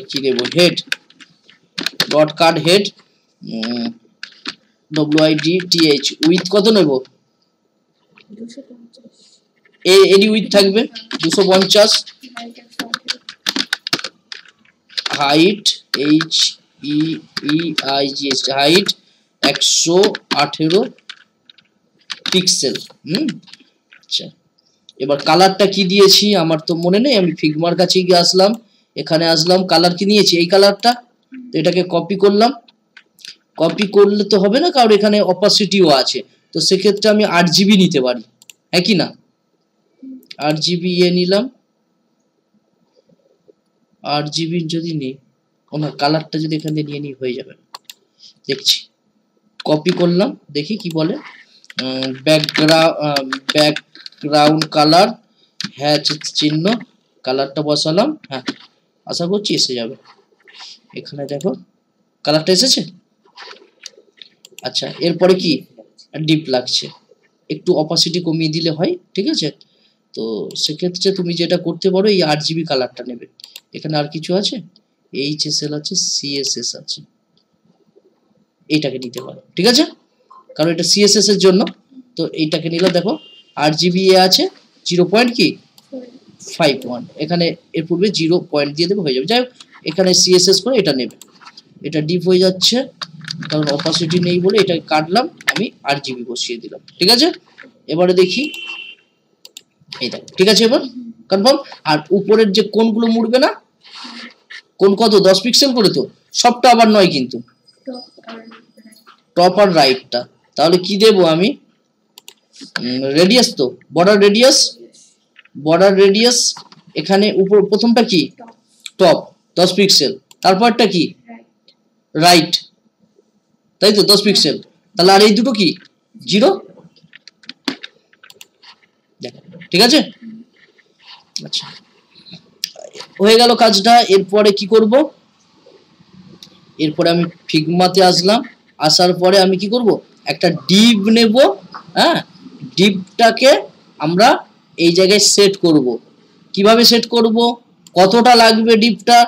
Speaker 1: কি দেব, head, dot card head, WIDTH, width কত নেব, এডি উইথ থাকবে 250, হাইট HEIGH হাইট 118 পিক্সেল। আচ্ছা এবার কালারটা কি দিয়েছি আমার তো মনে নেই, আমি ফিগমার কাছে গিয়ে আসলাম, এখানে আসলাম, কালার কি নিয়েছি, এই কালারটা। তো এটাকে কপি করলাম, কপি করলে তো হবে না, কারণ এখানে অপাসিটিও আছে, তো সেক্ষেত্রে আমি 8GB নিতে পারি, হ্যাঁ কি না, 8GB নিলাম, 8GB যদি নিই, না কালারটা যদি এখান থেকে নিয়ে নিই হয়ে যাবে, দেখছি। কপি করলাম, দেখি কি বলে, ব্যাকগ্রাউন্ড কালার, হ্যাঁ চিহ্ন, কালারটা বসালাম, হ্যাঁ আশা করছি এসে যাবে। এখানে দেখো কালারটা এসেছে। আচ্ছা এরপরে কি, ডিপ লাগছে, একটু অপাসিটি কমিয়ে দিলে হয়, ঠিক আছে। তো সেক্ষেত্রে তুমি যেটা করতে পারো, এই 8GB কালারটা নেবে। এখানে আর কিছু আছে, HSL আছে, CSS আছে, এইটাকে নিতে পারো, ঠিক আছে, কারণ এটা CSS এর জন্য। তো এইটাকে নিলে দেখো 8GB আছে, 0.51, এখানে এর পূর্বে 0 পয়েন্ট দিয়ে দেবে, হয়ে যাবে। যাই হোক এখানে CSS করে এটা নেবে, এটা ডিপ হয়ে যাচ্ছে কারণ অপাসিটি নেই বলে, এটাকে কাটলাম, আমি 8GB বসিয়ে দিলাম, ঠিক আছে। এবারে দেখি, এই দেখো ঠিক আছে, এবার কনফার্ম। আর উপরের যে কোনগুলো মুড়বে না, কোন কত 10 পিক্সেল করে, তো সবটা আবার নয় কিন্তু, টপ আর রাইটটা। তাহলে কি দেব আমি, রেডিয়াস, তো বর্ডার রেডিয়াস, এখানে উপর প্রথমটা কি, টপ 10 পিক্সেল, তারপরটা কি, রাইট, তাই তো 10 পিক্সেল, তাহলে আর এই দুটো কি 0, ঠিক আছে। আচ্ছা হয়ে গেল কাজটা। এরপরে কি করব, এরপরে আমি ফিগমাতে আসলাম, আসার পরে আমি কি করব, একটা ডিপ নেব, হ্যাঁ ডিপটাকে আমরা এই জায়গায় সেট করব। কিভাবে সেট করব, কতটা লাগবে ডিপটা,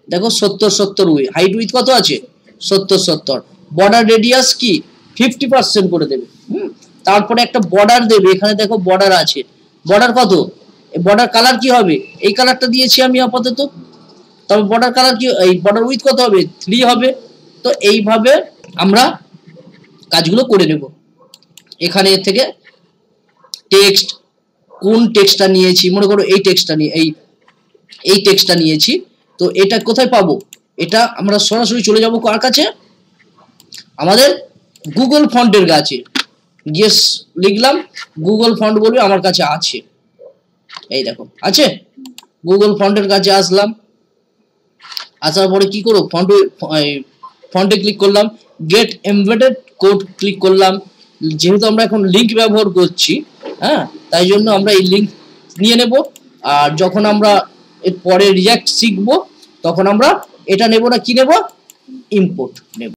Speaker 1: দেখো 70 উইথ, হাইট উইথ কত আছে 70, বর্ডার রেডিয়াস কি 50% করে দেবে। তারপরে একটা বর্ডার দেবে, এখানে দেখো বর্ডার আছে, বর্ডার কত, বর্ডার কালার কি হবে, এই কালারটা দিয়েছি আমি আপাতত, তবে বর্ডার কালার কি, এই বর্ডার উইথ কত হবে 3 হবে। তো এইভাবে আমরা কাজগুলো করে নেব। এখানে থেকে টেক্সট, কোন টেক্সটটা নিয়েছি, মনে করো এই টেক্সটটা নিয়ে, এই টেক্সটটা নিয়েছি, তো এটা কোথায় পাবো, এটা আমরা সরাসরি চলে যাব কার কাছে, আমাদের গুগল ফন্টের কাছে গিয়ে লিখলাম, গুগল ফন্ট বলবে আমার কাছে আছে, এই দেখো আছে, গুগল ফন্টের কাছে আসলাম, আসার পরে কি করব, ফন্টে ক্লিক করলাম, গেট এমবেডেড কোড ক্লিক করলাম। যেহেতু আমরা এখন লিংক ব্যবহার করছি, হ্যাঁ, তাই জন্য আমরা এই লিংক নিয়ে নেব। আর যখন আমরা এর পরে রিয়াক্ট শিখবো তখন আমরা এটা নেব না, কি নেব, ইম্পোর্ট নেব।